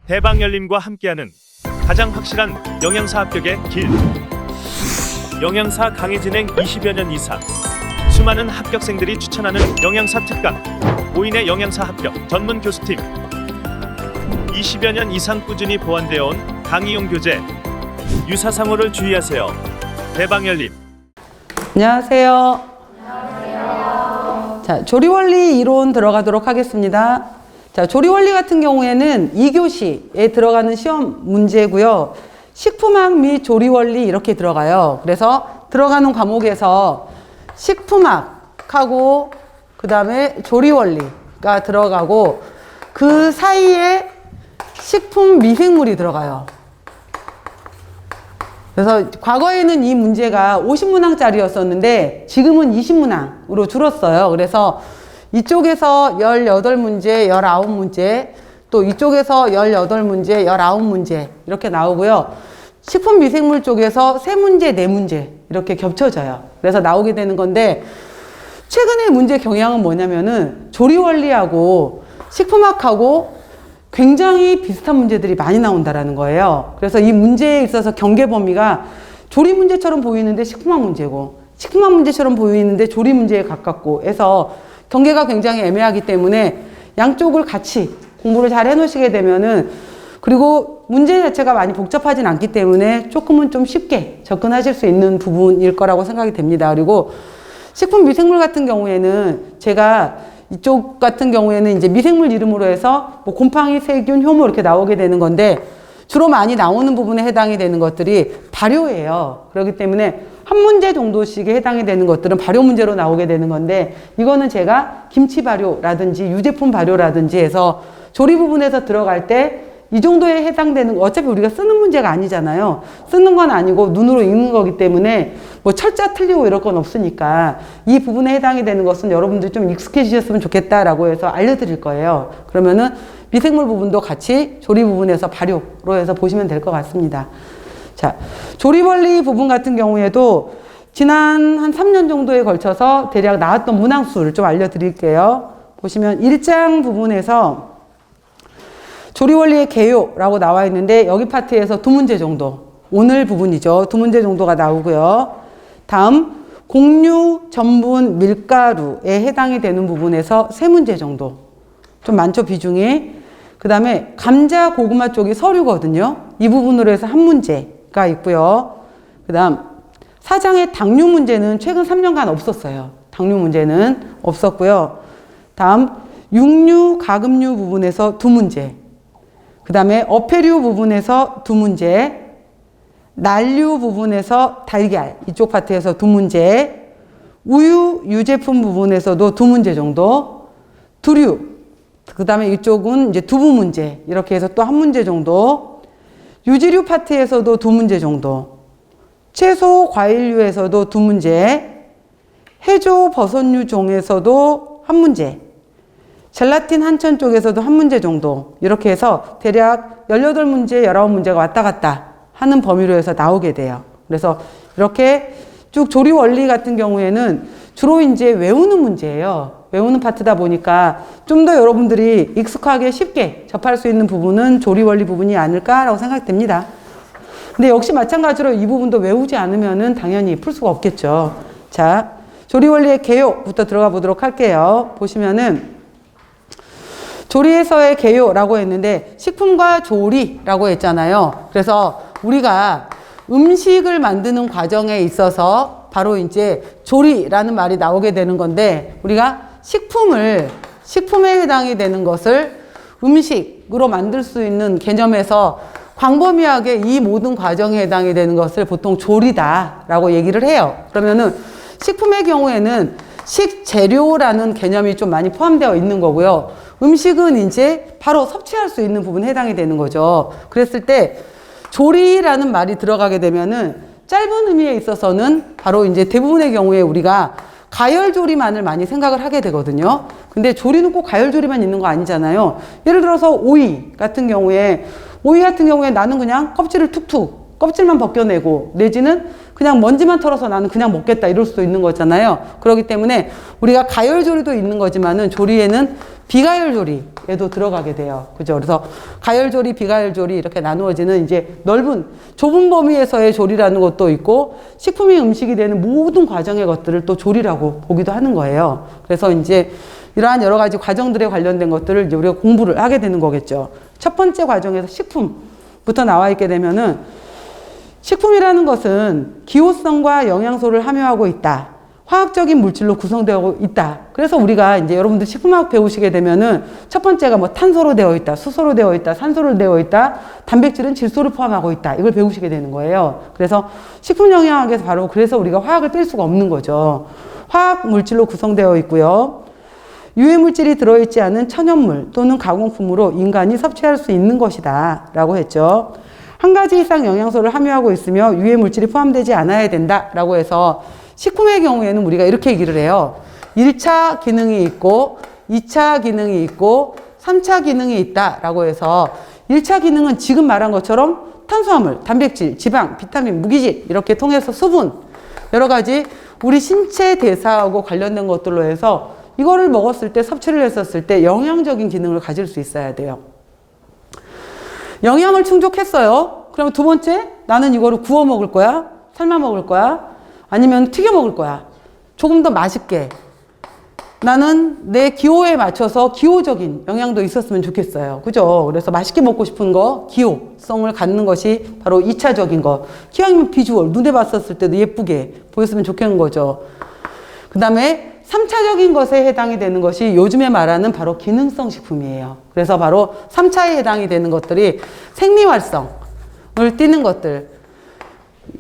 대방열림과 함께하는 가장 확실한 영양사 합격의 길. 영양사 강의 진행 20여 년 이상, 수많은 합격생들이 추천하는 영양사 특강, 5인의 영양사 합격 전문 교수팀, 20여 년 이상 꾸준히 보완되어 온 강의용 교재. 유사상호를 주의하세요. 대방열림. 안녕하세요. 자, 조리원리 이론 들어가도록 하겠습니다. 자, 조리원리 같은 경우에는 2교시에 들어가는 시험 문제고요. 식품학 및 조리원리 이렇게 들어가요. 그래서 들어가는 과목에서 식품학하고 그 다음에 조리원리가 들어가고 그 사이에 식품 미생물이 들어가요. 그래서 과거에는 이 문제가 50문항짜리였었는데 지금은 20문항으로 줄었어요. 그래서 이쪽에서 18문제, 19문제, 또 이쪽에서 18문제, 19문제 이렇게 나오고요. 식품 미생물 쪽에서 3문제, 4문제 이렇게 겹쳐져요. 그래서 나오게 되는 건데 최근에 문제 경향은 뭐냐면은 조리원리하고 식품학하고 굉장히 비슷한 문제들이 많이 나온다라는 거예요. 그래서 이 문제에 있어서 경계 범위가 조리 문제처럼 보이는데 식품학 문제고 식품학 문제처럼 보이는데 조리 문제에 가깝고 해서 경계가 굉장히 애매하기 때문에 양쪽을 같이 공부를 잘 해놓으시게 되면은, 그리고 문제 자체가 많이 복잡하진 않기 때문에 조금은 좀 쉽게 접근하실 수 있는 부분일 거라고 생각이 됩니다. 그리고 식품 미생물 같은 경우에는 제가 이쪽 같은 경우에는 이제 미생물 이름으로 해서 뭐 곰팡이, 세균, 효모 이렇게 나오게 되는 건데 주로 많이 나오는 부분에 해당이 되는 것들이 발효예요. 그렇기 때문에 한 문제 정도씩에 해당이 되는 것들은 발효 문제로 나오게 되는 건데, 이거는 제가 김치 발효라든지 유제품 발효라든지 해서 조리 부분에서 들어갈 때 이 정도에 해당되는, 어차피 우리가 쓰는 문제가 아니잖아요. 쓰는 건 아니고 눈으로 읽는 거기 때문에 뭐 철자 틀리고 이럴 건 없으니까 이 부분에 해당이 되는 것은 여러분들이 좀 익숙해지셨으면 좋겠다라고 해서 알려드릴 거예요. 그러면은 미생물 부분도 같이 조리 부분에서 발효로 해서 보시면 될 것 같습니다. 자, 조리원리 부분 같은 경우에도 지난 한 3년 정도에 걸쳐서 대략 나왔던 문항수를 좀 알려드릴게요. 보시면 1장 부분에서 조리원리의 개요라고 나와 있는데 여기 파트에서 2문제 정도, 오늘 부분이죠. 2문제 정도가 나오고요. 다음 곡류, 전분, 밀가루에 해당이 되는 부분에서 3문제 정도, 좀 많죠 비중이. 그 다음에 감자, 고구마 쪽이 서류거든요. 이 부분으로 해서 1문제가 있고요. 그 다음 4장의 당류 문제는 최근 3년간 없었어요. 당류 문제는 없었고요. 다음 육류, 가금류 부분에서 2문제, 그 다음에 어패류 부분에서 2문제, 난류 부분에서 달걀 이쪽 파트에서 2문제, 우유, 유제품 부분에서도 2문제 정도, 두류, 그 다음에 이쪽은 이제 두부 문제 이렇게 해서 또 1문제 정도, 유지류 파트에서도 2문제 정도, 채소, 과일류에서도 2문제, 해조, 버섯류 종에서도 1문제, 젤라틴 한천 쪽에서도 1문제 정도, 이렇게 해서 대략 18문제, 19문제가 왔다 갔다 하는 범위로 해서 나오게 돼요. 그래서 이렇게 쭉 조리 원리 같은 경우에는 주로 이제 외우는 문제예요. 외우는 파트다 보니까 좀 더 여러분들이 익숙하게 쉽게 접할 수 있는 부분은 조리 원리 부분이 아닐까라고 생각됩니다. 근데 역시 마찬가지로 이 부분도 외우지 않으면은 당연히 풀 수가 없겠죠. 자, 조리 원리의 개요부터 들어가 보도록 할게요. 보시면은 조리에서의 개요라고 했는데 식품과 조리라고 했잖아요. 그래서 우리가 음식을 만드는 과정에 있어서 바로 이제 조리라는 말이 나오게 되는 건데, 우리가 식품에 해당이 되는 것을 음식으로 만들 수 있는 개념에서 광범위하게 이 모든 과정에 해당이 되는 것을 보통 조리다라고 얘기를 해요. 그러면은 식품의 경우에는 식재료라는 개념이 좀 많이 포함되어 있는 거고요. 음식은 이제 바로 섭취할 수 있는 부분에 해당이 되는 거죠. 그랬을 때 조리라는 말이 들어가게 되면은 짧은 의미에 있어서는 바로 이제 대부분의 경우에 우리가 가열조리만을 많이 생각을 하게 되거든요. 근데 조리는 꼭 가열조리만 있는 거 아니잖아요. 예를 들어서 오이 같은 경우에 나는 그냥 껍질을 툭툭, 껍질만 벗겨내고, 내지는 그냥 먼지만 털어서 나는 그냥 먹겠다 이럴 수도 있는 거잖아요. 그렇기 때문에 우리가 가열조리도 있는 거지만은 조리에는 비가열조리에도 들어가게 돼요. 그죠? 그래서 가열조리, 비가열조리 이렇게 나누어지는 이제 좁은 범위에서의 조리라는 것도 있고 식품이 음식이 되는 모든 과정의 것들을 또 조리라고 보기도 하는 거예요. 그래서 이제 이러한 여러 가지 과정들에 관련된 것들을 이제 우리가 공부를 하게 되는 거겠죠. 첫 번째 과정에서 식품부터 나와 있게 되면은 식품이라는 것은 기호성과 영양소를 함유하고 있다. 화학적인 물질로 구성되어 있다. 그래서 우리가 이제 여러분들 식품학 배우시게 되면은 첫 번째가 뭐 탄소로 되어 있다, 수소로 되어 있다, 산소로 되어 있다, 단백질은 질소를 포함하고 있다. 이걸 배우시게 되는 거예요. 그래서 식품 영양학에서 바로 그래서 우리가 화학을 뺄 수가 없는 거죠. 화학 물질로 구성되어 있고요. 유해 물질이 들어있지 않은 천연물 또는 가공품으로 인간이 섭취할 수 있는 것이다. 라고 했죠. 한 가지 이상 영양소를 함유하고 있으며 유해 물질이 포함되지 않아야 된다. 라고 해서 식품의 경우에는 우리가 이렇게 얘기를 해요. 1차 기능이 있고 2차 기능이 있고 3차 기능이 있다 라고 해서 1차 기능은 지금 말한 것처럼 탄수화물, 단백질, 지방, 비타민, 무기질 이렇게 통해서 수분 여러 가지 우리 신체 대사하고 관련된 것들로 해서 이거를 먹었을 때 섭취를 했었을 때 영양적인 기능을 가질 수 있어야 돼요. 영양을 충족했어요. 그럼 두 번째 나는 이거를 구워 먹을 거야? 삶아 먹을 거야? 아니면 튀겨 먹을 거야. 조금 더 맛있게. 나는 내 기호에 맞춰서 기호적인 영양도 있었으면 좋겠어요. 그죠? 그래서 맛있게 먹고 싶은 거, 기호성을 갖는 것이 바로 2차적인 거. 기왕이면 비주얼, 눈에 봤었을 때도 예쁘게 보였으면 좋겠는 거죠. 그 다음에 3차적인 것에 해당이 되는 것이 요즘에 말하는 바로 기능성 식품이에요. 그래서 바로 3차에 해당이 되는 것들이 생리활성을 띠는 것들.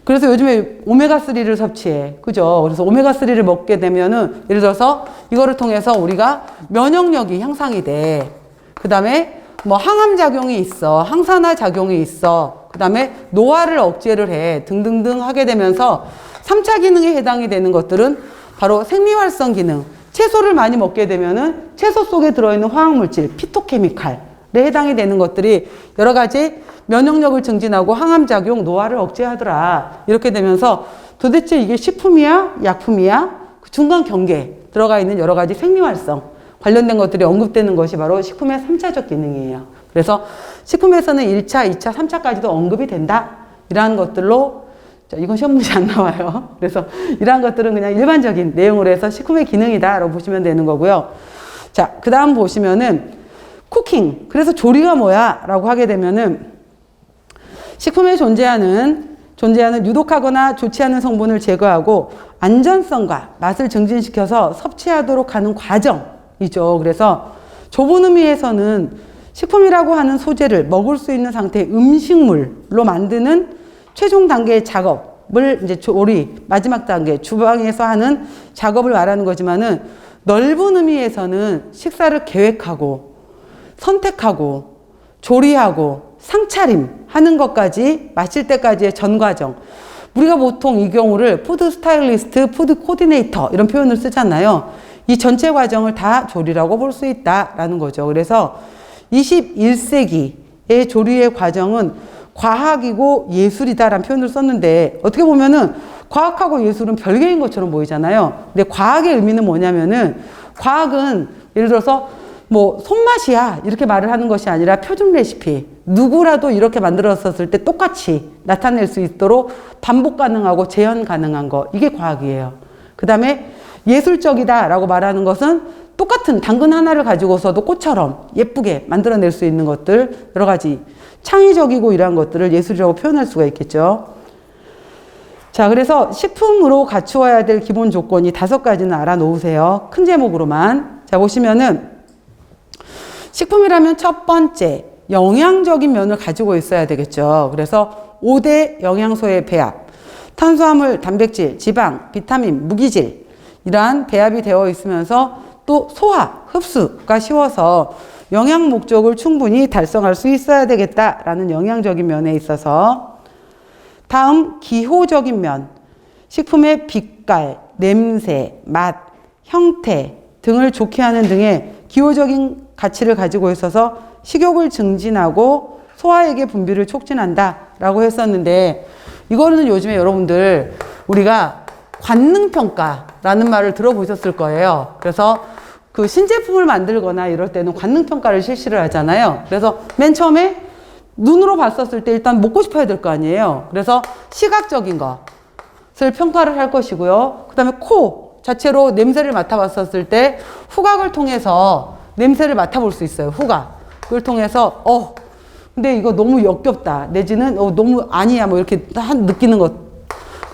그래서 요즘에 오메가3를 섭취해. 그죠? 그래서 오메가3를 먹게 되면은, 예를 들어서 이거를 통해서 우리가 면역력이 향상이 돼. 그 다음에 뭐 항암작용이 있어. 항산화 작용이 있어. 그 다음에 노화를 억제를 해. 등등등 하게 되면서 3차 기능에 해당이 되는 것들은 바로 생리활성 기능. 채소를 많이 먹게 되면은 채소 속에 들어있는 화학물질, 피토케미칼에 해당이 되는 것들이 여러 가지 면역력을 증진하고 항암작용, 노화를 억제하더라. 이렇게 되면서 도대체 이게 식품이야? 약품이야? 그 중간 경계에 들어가 있는 여러 가지 생리활성 관련된 것들이 언급되는 것이 바로 식품의 3차적 기능이에요. 그래서 식품에서는 1차, 2차, 3차까지도 언급이 된다. 이러한 것들로 자, 이건 시험 문제 안 나와요. 그래서 이러한 것들은 그냥 일반적인 내용으로 해서 식품의 기능이다 라고 보시면 되는 거고요. 자, 그 다음 보시면은 쿠킹. 그래서 조리가 뭐야? 라고 하게 되면은 식품에 존재하는 유독하거나 좋지 않은 성분을 제거하고 안전성과 맛을 증진시켜서 섭취하도록 하는 과정이죠. 그래서 좁은 의미에서는 식품이라고 하는 소재를 먹을 수 있는 상태의 음식물로 만드는 최종 단계의 작업을 이제 조리, 마지막 단계, 주방에서 하는 작업을 말하는 거지만은 넓은 의미에서는 식사를 계획하고 선택하고 조리하고 상차림 하는 것까지 마칠 때까지의 전 과정. 우리가 보통 이 경우를 푸드 스타일리스트, 푸드 코디네이터 이런 표현을 쓰잖아요. 이 전체 과정을 다 조리라고 볼 수 있다라는 거죠. 그래서 21세기의 조리의 과정은 과학이고 예술이다라는 표현을 썼는데 어떻게 보면은 과학하고 예술은 별개인 것처럼 보이잖아요. 근데 과학의 의미는 뭐냐면은 과학은 예를 들어서 뭐 손맛이야 이렇게 말을 하는 것이 아니라 표준 레시피 누구라도 이렇게 만들었었을 때 똑같이 나타낼 수 있도록 반복 가능하고 재현 가능한 거 이게 과학이에요. 그 다음에 예술적이다 라고 말하는 것은 똑같은 당근 하나를 가지고서도 꽃처럼 예쁘게 만들어낼 수 있는 것들 여러 가지 창의적이고 이러한 것들을 예술이라고 표현할 수가 있겠죠. 자, 그래서 식품으로 갖추어야 될 기본 조건이 5가지는 알아놓으세요. 큰 제목으로만. 자, 보시면은 식품이라면 첫 번째 영양적인 면을 가지고 있어야 되겠죠. 그래서 5대 영양소의 배합, 탄수화물, 단백질, 지방, 비타민, 무기질 이러한 배합이 되어 있으면서 또 소화, 흡수가 쉬워서 영양 목적을 충분히 달성할 수 있어야 되겠다라는 영양적인 면에 있어서 다음 기호적인 면, 식품의 빛깔, 냄새, 맛, 형태 등을 좋게 하는 등의 기호적인 가치를 가지고 있어서 식욕을 증진하고 소화액의 분비를 촉진한다 라고 했었는데 이거는 요즘에 여러분들 우리가 관능평가라는 말을 들어보셨을 거예요. 그래서 그 신제품을 만들거나 이럴 때는 관능평가를 실시를 하잖아요. 그래서 맨 처음에 눈으로 봤었을 때 일단 먹고 싶어야 될 거 아니에요. 그래서 시각적인 것을 평가를 할 것이고요. 그 다음에 코 자체로 냄새를 맡아봤었을 때 후각을 통해서 냄새를 맡아볼 수 있어요. 후각을 통해서 근데 이거 너무 역겹다 내지는 너무 아니야 뭐 이렇게 느끼는 것.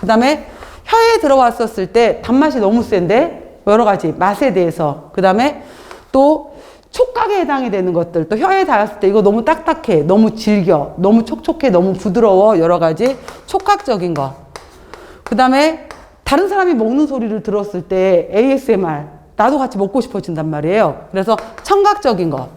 그 다음에 혀에 들어왔었을 때 단맛이 너무 센데 여러 가지 맛에 대해서. 그 다음에 또 촉각에 해당이 되는 것들, 또 혀에 닿았을 때 이거 너무 딱딱해, 너무 질겨, 너무 촉촉해, 너무 부드러워, 여러 가지 촉각적인 거. 그 다음에 다른 사람이 먹는 소리를 들었을 때 ASMR, 나도 같이 먹고 싶어진단 말이에요. 그래서 청각적인 것.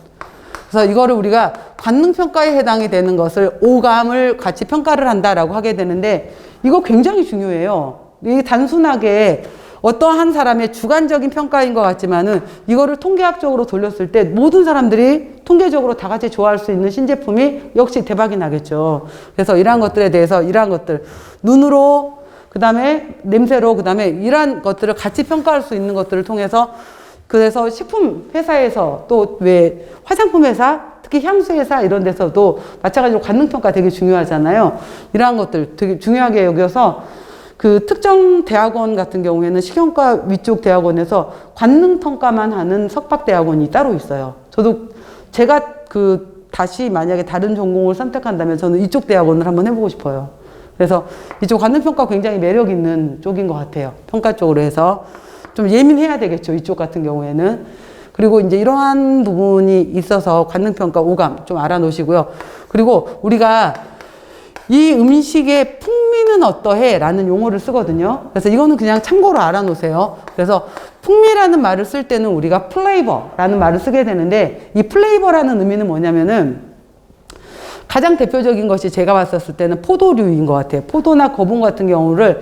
그래서 이거를 우리가 관능평가에 해당이 되는 것을 오감을 같이 평가를 한다라고 하게 되는데 이거 굉장히 중요해요. 이게 단순하게 어떠한 사람의 주관적인 평가인 것 같지만은 이거를 통계학적으로 돌렸을 때 모든 사람들이 통계적으로 다 같이 좋아할 수 있는 신제품이 역시 대박이 나겠죠. 그래서 이러한 것들에 대해서 이러한 것들 눈으로 그 다음에 냄새로 그 다음에 이러한 것들을 같이 평가할 수 있는 것들을 통해서 그래서 식품 회사에서 또 왜 화장품 회사 특히 향수 회사 이런 데서도 마찬가지로 관능평가 되게 중요하잖아요. 이러한 것들 되게 중요하게 여겨서 그 특정 대학원 같은 경우에는 식용과 위쪽 대학원에서 관능평가만 하는 석박대학원이 따로 있어요. 저도 제가 다시 만약에 다른 전공을 선택한다면 저는 이쪽 대학원을 한번 해보고 싶어요. 그래서 이쪽 관능평가 굉장히 매력 있는 쪽인 것 같아요. 평가 쪽으로 해서 좀 예민해야 되겠죠. 이쪽 같은 경우에는. 그리고 이제 이러한 부분이 있어서 관능평가 오감 좀 알아놓으시고요. 그리고 우리가 이 음식의 풍미는 어떠해? 라는 용어를 쓰거든요. 그래서 이거는 그냥 참고로 알아놓으세요. 그래서 풍미라는 말을 쓸 때는 우리가 플레이버라는 말을 쓰게 되는데 이 플레이버라는 의미는 뭐냐면은 가장 대표적인 것이 제가 봤었을 때는 포도류인 것 같아요. 포도나 거봉 같은 경우를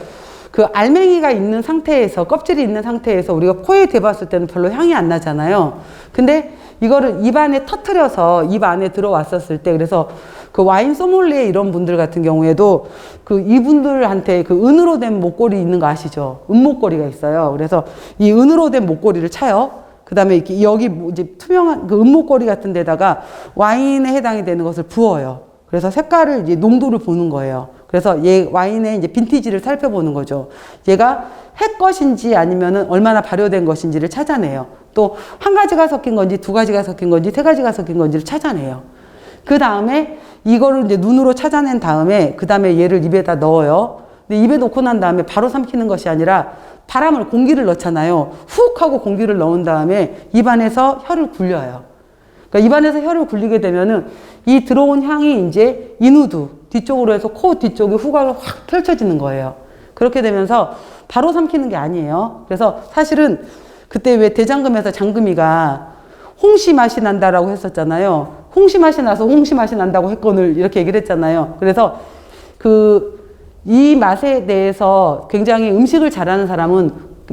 그 알맹이가 있는 상태에서 껍질이 있는 상태에서 우리가 코에 대봤을 때는 별로 향이 안 나잖아요. 근데 이거를 입 안에 터트려서 입 안에 들어왔었을 때 그래서 그 와인 소믈리에 이런 분들 같은 경우에도 그 이분들한테 그 은으로 된 목걸이 있는 거 아시죠? 은목걸이가 있어요. 그래서 이 은으로 된 목걸이를 차요. 그 다음에 이렇게 여기 이제 투명한 그 은목걸이 같은 데다가 와인에 해당이 되는 것을 부어요. 그래서 색깔을 이제 농도를 보는 거예요. 그래서 얘 와인의 이제 빈티지를 살펴보는 거죠. 얘가 해 것인지 아니면은 얼마나 발효된 것인지를 찾아내요. 또 한 가지가 섞인 건지 두 가지가 섞인 건지 세 가지가 섞인 건지를 찾아내요. 그 다음에 이거를 이제 눈으로 찾아낸 다음에 그 다음에 얘를 입에다 넣어요. 근데 입에 넣고 난 다음에 바로 삼키는 것이 아니라 바람을 공기를 넣잖아요. 훅 하고 공기를 넣은 다음에 입안에서 혀를 굴려요. 그러니까 입안에서 혀를 굴리게 되면은 이 들어온 향이 이제 인후두 뒤쪽으로 해서 코 뒤쪽에 후각을 확 펼쳐지는 거예요. 그렇게 되면서 바로 삼키는 게 아니에요. 그래서 사실은 그때 왜 대장금에서 장금이가 홍시 맛이 난다라고 했었잖아요. 홍시 맛이 나서 홍시 맛이 난다고 했건을 이렇게 얘기를 했잖아요. 그래서 이 맛에 대해서 굉장히 음식을 잘하는 사람은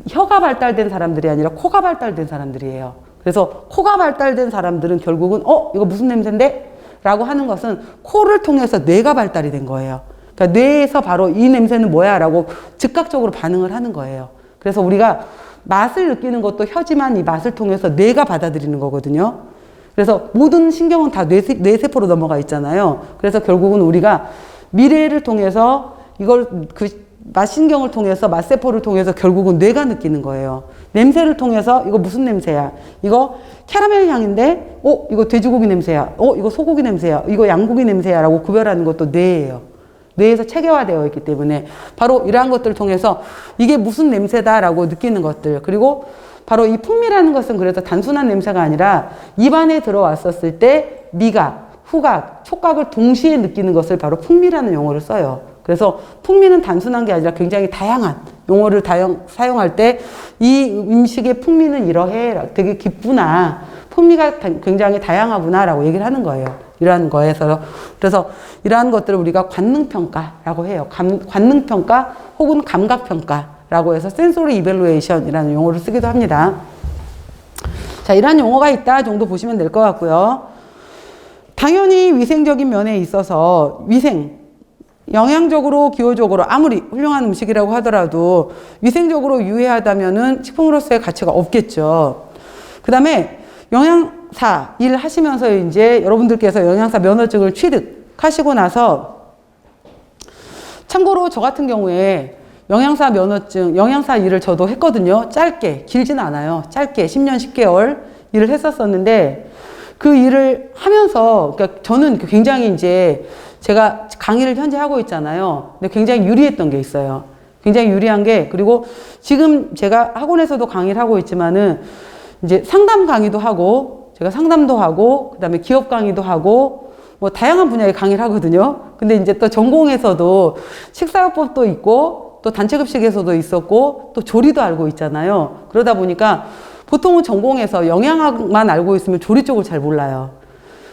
혀가 발달된 사람들이 아니라 코가 발달된 사람들이에요. 그래서 코가 발달된 사람들은 결국은 이거 무슨 냄새인데? 라고 하는 것은 코를 통해서 뇌가 발달이 된 거예요. 그러니까 뇌에서 바로 이 냄새는 뭐야? 라고 즉각적으로 반응을 하는 거예요. 그래서 우리가 맛을 느끼는 것도 혀지만 이 맛을 통해서 뇌가 받아들이는 거거든요. 그래서 모든 신경은 다 뇌세포로 넘어가 있잖아요. 그래서 결국은 우리가 미래를 통해서 이걸 맛신경을 통해서 맛세포를 통해서 결국은 뇌가 느끼는 거예요. 냄새를 통해서 이거 무슨 냄새야? 이거 캐러멜 향인데 이거 돼지고기 냄새야. 이거 소고기 냄새야. 이거 양고기 냄새야 라고 구별하는 것도 뇌예요. 뇌에서 체계화되어 있기 때문에 바로 이러한 것들을 통해서 이게 무슨 냄새다라고 느끼는 것들. 그리고 바로 이 풍미라는 것은 그래서 단순한 냄새가 아니라 입안에 들어왔었을 때 미각, 후각, 촉각을 동시에 느끼는 것을 바로 풍미라는 용어를 써요. 그래서 풍미는 단순한 게 아니라 굉장히 다양한 용어를 사용할 때 이 음식의 풍미는 이러해, 되게 깊구나, 풍미가 굉장히 다양하구나 라고 얘기를 하는 거예요. 이러한 거에서. 그래서 이러한 것들을 우리가 관능평가라고 해요. 관능평가 혹은 감각평가라고 해서 센소리 이벨루에이션이라는 용어를 쓰기도 합니다. 자, 이러한 용어가 있다 정도 보시면 될 것 같고요. 당연히 위생적인 면에 있어서 위생이 영양적으로 기호적으로 아무리 훌륭한 음식이라고 하더라도 위생적으로 유해하다면은 식품으로서의 가치가 없겠죠. 그 다음에 영양사 일 하시면서 이제 여러분들께서 영양사 면허증을 취득하시고 나서, 참고로 저 같은 경우에 영양사 면허증, 영양사 일을 저도 했거든요. 짧게, 길지는 않아요. 짧게 10년, 10개월 일을 했었었는데, 그 일을 하면서, 그러니까 저는 굉장히 이제 제가 강의를 현재 하고 있잖아요. 근데 굉장히 유리했던 게 있어요. 굉장히 유리한 게, 그리고 지금 제가 학원에서도 강의를 하고 있지만은 이제 상담 강의도 하고, 제가 상담도 하고, 그 다음에 기업 강의도 하고, 뭐 다양한 분야의 강의를 하거든요. 근데 이제 또 전공에서도 식사요법도 있고, 또 단체급식에서도 있었고, 또 조리도 알고 있잖아요. 그러다 보니까 보통은 전공에서 영양학만 알고 있으면 조리 쪽을 잘 몰라요.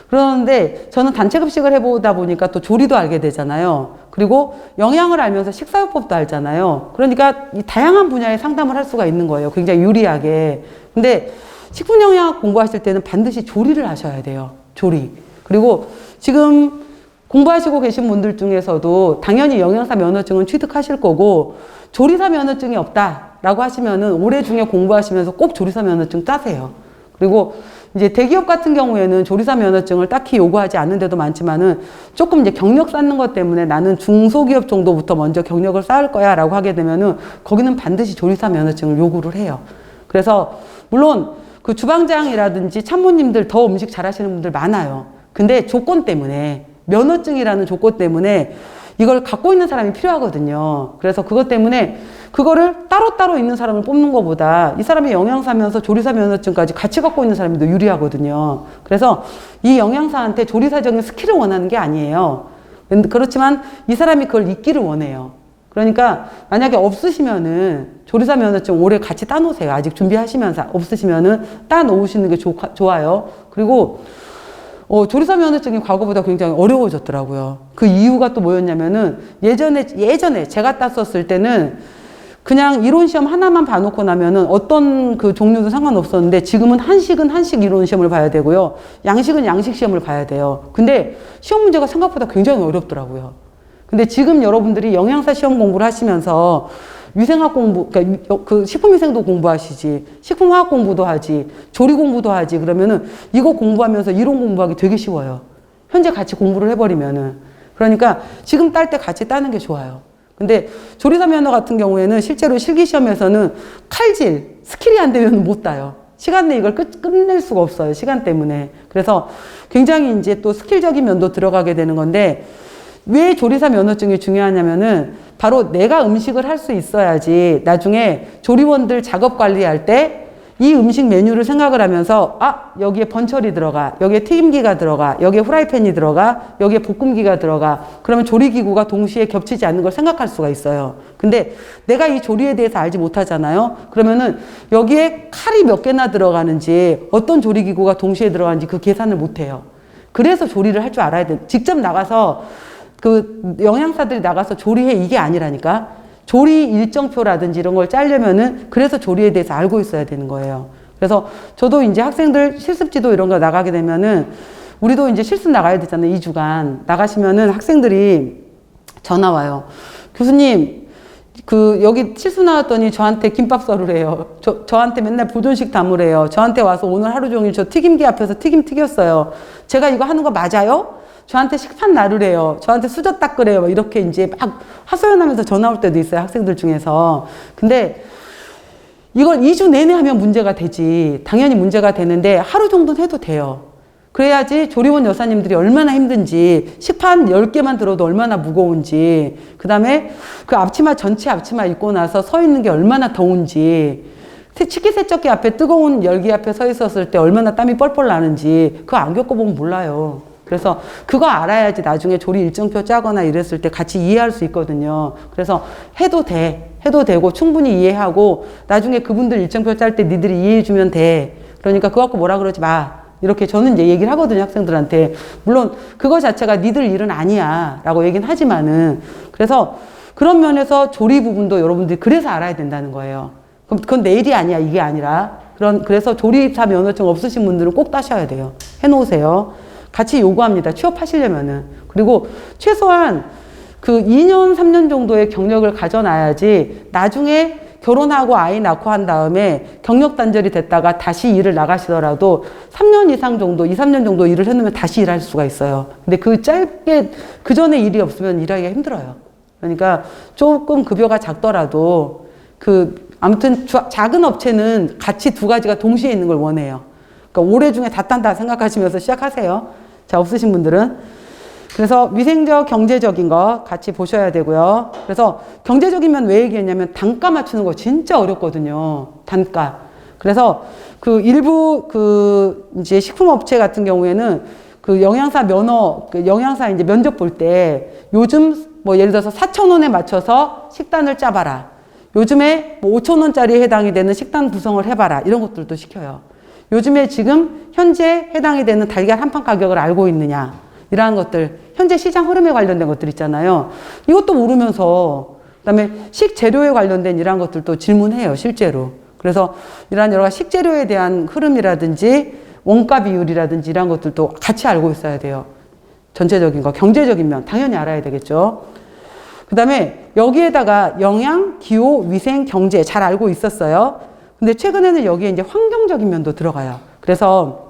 그러는데 저는 단체급식을 해보다 보니까 또 조리도 알게 되잖아요. 그리고 영양을 알면서 식사요법도 알잖아요. 그러니까 이 다양한 분야의 상담을 할 수가 있는 거예요. 굉장히 유리하게. 근데 식품영양학 공부하실 때는 반드시 조리를 하셔야 돼요. 조리. 그리고 지금 공부하시고 계신 분들 중에서도 당연히 영양사 면허증은 취득하실 거고, 조리사 면허증이 없다라고 하시면은 올해 중에 공부하시면서 꼭 조리사 면허증 따세요. 그리고 이제 대기업 같은 경우에는 조리사 면허증을 딱히 요구하지 않는 데도 많지만은 조금 이제 경력 쌓는 것 때문에 나는 중소기업 정도부터 먼저 경력을 쌓을 거야 라고 하게 되면은 거기는 반드시 조리사 면허증을 요구를 해요. 그래서 물론 그 주방장이라든지 참모님들 더 음식 잘하시는 분들 많아요. 근데 조건 때문에, 면허증이라는 조건 때문에 이걸 갖고 있는 사람이 필요하거든요. 그래서 그것 때문에 그거를 따로따로 있는 사람을 뽑는 것보다 이 사람이 영양사면서 조리사 면허증까지 같이 갖고 있는 사람이 더 유리하거든요. 그래서 이 영양사한테 조리사적인 스킬을 원하는 게 아니에요. 그렇지만 이 사람이 그걸 있기를 원해요. 그러니까 만약에 없으시면은 조리사 면허증 올해 같이 따놓으세요. 아직 준비하시면서 없으시면은 따놓으시는 게 좋아요. 그리고 조리사 면허증이 과거보다 굉장히 어려워졌더라고요. 그 이유가 또 뭐였냐면은 예전에 제가 땄었을 때는 그냥 이론 시험 하나만 봐놓고 나면은 어떤 그 종류도 상관없었는데, 지금은 한식은 한식 이론 시험을 봐야 되고요. 양식은 양식 시험을 봐야 돼요. 근데 시험 문제가 생각보다 굉장히 어렵더라고요. 근데 지금 여러분들이 영양사 시험 공부를 하시면서 위생학 공부, 그러니까 그 식품위생도 공부하시지, 식품화학 공부도 하지, 조리 공부도 하지, 그러면은 이거 공부하면서 이론 공부하기 되게 쉬워요. 현재 같이 공부를 해버리면은. 그러니까 지금 딸 때 같이 따는 게 좋아요. 근데 조리사 면허 같은 경우에는 실제로 실기시험에서는 칼질, 스킬이 안 되면 못 따요. 시간 내에 이걸 끝낼 수가 없어요. 시간 때문에. 그래서 굉장히 이제 또 스킬적인 면도 들어가게 되는 건데, 왜 조리사 면허증이 중요하냐면은 바로 내가 음식을 할 수 있어야지 나중에 조리원들 작업 관리할 때 이 음식 메뉴를 생각을 하면서, 아, 여기에 번철이 들어가, 여기에 튀김기가 들어가, 여기에 후라이팬이 들어가, 여기에 볶음기가 들어가, 그러면 조리기구가 동시에 겹치지 않는 걸 생각할 수가 있어요. 근데 내가 이 조리에 대해서 알지 못하잖아요. 그러면은 여기에 칼이 몇 개나 들어가는지, 어떤 조리기구가 동시에 들어가는지 그 계산을 못 해요. 그래서 조리를 할 줄 알아야 돼. 직접 나가서 그 영양사들이 나가서 조리해, 이게 아니라니까. 조리 일정표라든지 이런 걸 짜려면은 그래서 조리에 대해서 알고 있어야 되는 거예요. 그래서 저도 이제 학생들 실습지도 이런 거 나가게 되면은, 우리도 이제 실습 나가야 되잖아요. 2주간 나가시면은 학생들이 전화 와요. 교수님, 여기 실습 나왔더니 저한테 김밥 썰으래요. 저한테 맨날 보존식 담으래요. 저한테 와서 오늘 하루 종일 저 튀김기 앞에서 튀김 튀겼어요. 제가 이거 하는 거 맞아요? 저한테 식판 나르래요. 저한테 수저 닦으래요. 이렇게 이제 막 하소연하면서 전화 올 때도 있어요. 학생들 중에서. 근데 이걸 2주 내내 하면 문제가 되지. 당연히 문제가 되는데 하루 정도는 해도 돼요. 그래야지 조리원 여사님들이 얼마나 힘든지, 식판 10개만 들어도 얼마나 무거운지, 그 다음에 그 앞치마, 전체 앞치마 입고 나서 서 있는 게 얼마나 더운지, 식기세척기 앞에 뜨거운 열기 앞에 서 있었을 때 얼마나 땀이 뻘뻘 나는지 그거 안 겪어보면 몰라요. 그래서 그거 알아야지 나중에 조리 일정표 짜거나 이랬을 때 같이 이해할 수 있거든요. 그래서 해도 되고 충분히 이해하고 나중에 그분들 일정표 짤 때 니들이 이해해주면 돼. 그러니까 그거 갖고 뭐라 그러지 마. 이렇게 저는 이제 얘기를 하거든요, 학생들한테. 물론 그거 자체가 니들 일은 아니야 라고 얘기는 하지만은, 그래서 그런 면에서 조리 부분도 여러분들이 그래서 알아야 된다는 거예요. 그럼 그건 내 일이 아니야, 이게 아니라. 그래서 조리사 면허증 없으신 분들은 꼭 따셔야 돼요. 해놓으세요. 같이 요구합니다. 취업하시려면은. 그리고 최소한 그 2년, 3년 정도의 경력을 가져놔야지 나중에 결혼하고 아이 낳고 한 다음에 경력 단절이 됐다가 다시 일을 나가시더라도 3년 이상 정도, 2, 3년 정도 일을 해놓으면 다시 일할 수가 있어요. 근데 그 짧게, 그 전에 일이 없으면 일하기가 힘들어요. 그러니까 조금 급여가 작더라도 아무튼 작은 업체는 같이 두 가지가 동시에 있는 걸 원해요. 그러니까 올해 중에 다 딴다 생각하시면서 시작하세요. 자, 없으신 분들은. 그래서 위생적, 경제적인 거 같이 보셔야 되고요. 그래서 경제적이면 왜 얘기했냐면 단가 맞추는 거 진짜 어렵거든요. 단가. 그래서 일부 이제 식품업체 같은 경우에는 영양사 영양사 이제 면접 볼 때 요즘 뭐 예를 들어서 4,000원에 맞춰서 식단을 짜봐라. 요즘에 뭐 5,000원짜리에 해당이 되는 식단 구성을 해봐라. 이런 것들도 시켜요. 요즘에 지금 현재 해당이 되는 달걀 한 판 가격을 알고 있느냐. 이러한 것들, 현재 시장 흐름에 관련된 것들 있잖아요. 이것도 모르면서, 그다음에 식재료에 관련된 이러한 것들도 질문해요, 실제로. 그래서 이러한 여러 가지 식재료에 대한 흐름이라든지 원가 비율이라든지 이러한 것들도 같이 알고 있어야 돼요. 전체적인 거, 경제적인 면 당연히 알아야 되겠죠. 그다음에 여기에다가 영양, 기호, 위생, 경제 잘 알고 있었어요. 근데 최근에는 여기에 이제 환경적인 면도 들어가요. 그래서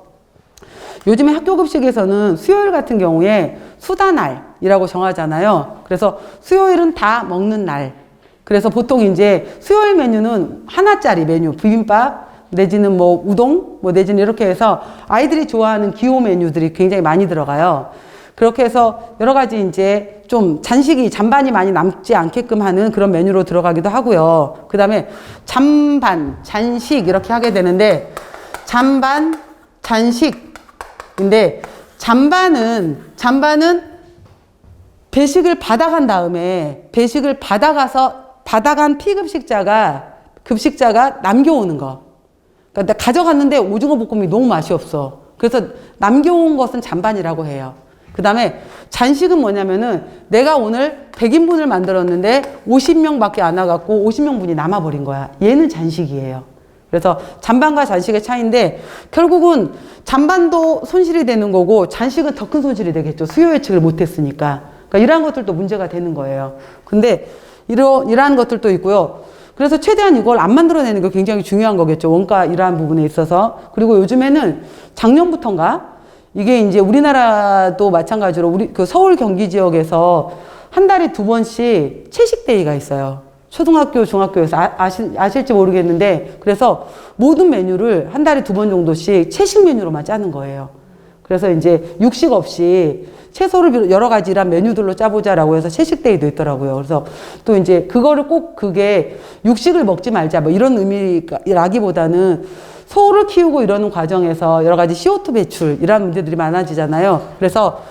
요즘에 학교급식에서는 수요일 같은 경우에 수다날이라고 정하잖아요. 그래서 수요일은 다 먹는 날. 그래서 보통 이제 수요일 메뉴는 하나짜리 메뉴, 비빔밥 내지는 뭐 우동, 뭐 내지는 이렇게 해서 아이들이 좋아하는 기호 메뉴들이 굉장히 많이 들어가요. 그렇게 해서 여러 가지 이제 좀 잔반이 많이 남지 않게끔 하는 그런 메뉴로 들어가기도 하고요. 그 다음에 잔식 이렇게 하게 되는데 잔반, 잔식. 근데 잔반은 배식을 받아간 다음에 배식을 받아간 급식자가 남겨오는 거. 그러니까 가져갔는데 오징어 볶음이 너무 맛이 없어. 그래서 남겨온 것은 잔반이라고 해요. 그 다음에 잔식은 뭐냐면은 내가 오늘 100인분을 만들었는데 50명밖에 안 와갖고 50명분이 남아버린 거야. 얘는 잔식이에요. 그래서 잔반과 잔식의 차이인데 결국은 잔반도 손실이 되는 거고 잔식은 더 큰 손실이 되겠죠. 수요 예측을 못했으니까. 그러니까 이러한 것들도 문제가 되는 거예요. 근데 이러한 것들도 있고요. 그래서 최대한 이걸 안 만들어내는 게 굉장히 중요한 거겠죠. 원가 이러한 부분에 있어서. 그리고 요즘에는 작년부터인가 이게 이제 우리나라도 마찬가지로 서울 경기 지역에서 한 달에 2번씩 채식데이가 있어요. 초등학교, 중학교에서 아실지 모르겠는데 그래서 모든 메뉴를 한 달에 2번 정도씩 채식 메뉴로만 짜는 거예요. 그래서 이제 육식 없이 채소를 여러 가지 이런 메뉴들로 짜보자라고 해서 채식데이도 있더라고요. 그래서 또 이제 그거를 꼭 그게 육식을 먹지 말자 뭐 이런 의미라기보다는 소를 키우고 이러는 과정에서 여러 가지 CO2 배출 이런 문제들이 많아지잖아요. 그래서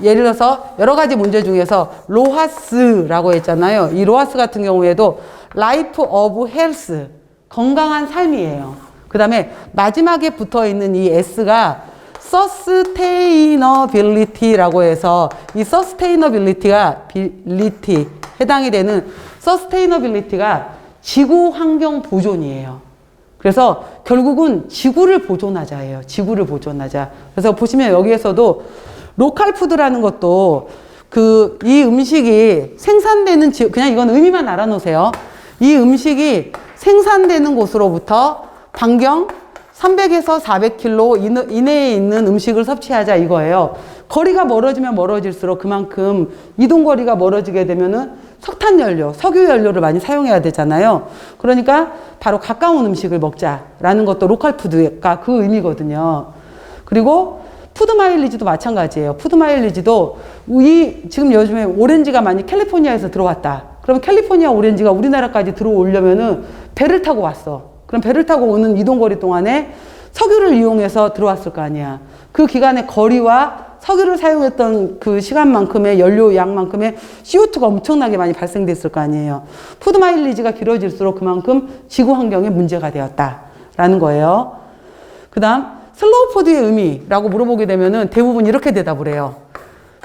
예를 들어서 여러 가지 문제 중에서 로하스라고 했잖아요. 이 로하스 같은 경우에도 라이프 오브 헬스, 건강한 삶이에요. 그 다음에 마지막에 붙어 있는 이 S가 서스테이너빌리티라고 해서 이 서스테이너빌리티가 해당이 되는 서스테이너빌리티가 지구 환경 보존이에요. 그래서 결국은 지구를 보존하자예요. 지구를 보존하자. 그래서 보시면 여기에서도 로컬 푸드라는 것도 이 음식이 생산되는 그냥 이건 의미만 알아놓으세요. 이 음식이 생산되는 곳으로부터 반경 300에서 400km 이내에 있는 음식을 섭취하자 이거예요. 거리가 멀어지면 멀어질수록 그만큼 이동거리가 멀어지게 되면은 석탄연료, 석유연료를 많이 사용해야 되잖아요. 그러니까 바로 가까운 음식을 먹자라는 것도 로컬 푸드가 그 의미거든요. 그리고 푸드 마일리지도 마찬가지예요. 푸드 마일리지도 지금 요즘에 오렌지가 많이 캘리포니아에서 들어왔다. 그러면 캘리포니아 오렌지가 우리나라까지 들어오려면은 배를 타고 왔어. 그럼 배를 타고 오는 이동거리 동안에 석유를 이용해서 들어왔을 거 아니야. 그 기간의 거리와 석유를 사용했던 그 시간만큼의 연료 양만큼의 CO2가 엄청나게 많이 발생됐을 거 아니에요. 푸드 마일리지가 길어질수록 그만큼 지구 환경에 문제가 되었다라는 거예요. 그 다음 슬로우 푸드의 의미라고 물어보게 되면은 대부분 이렇게 대답을 해요.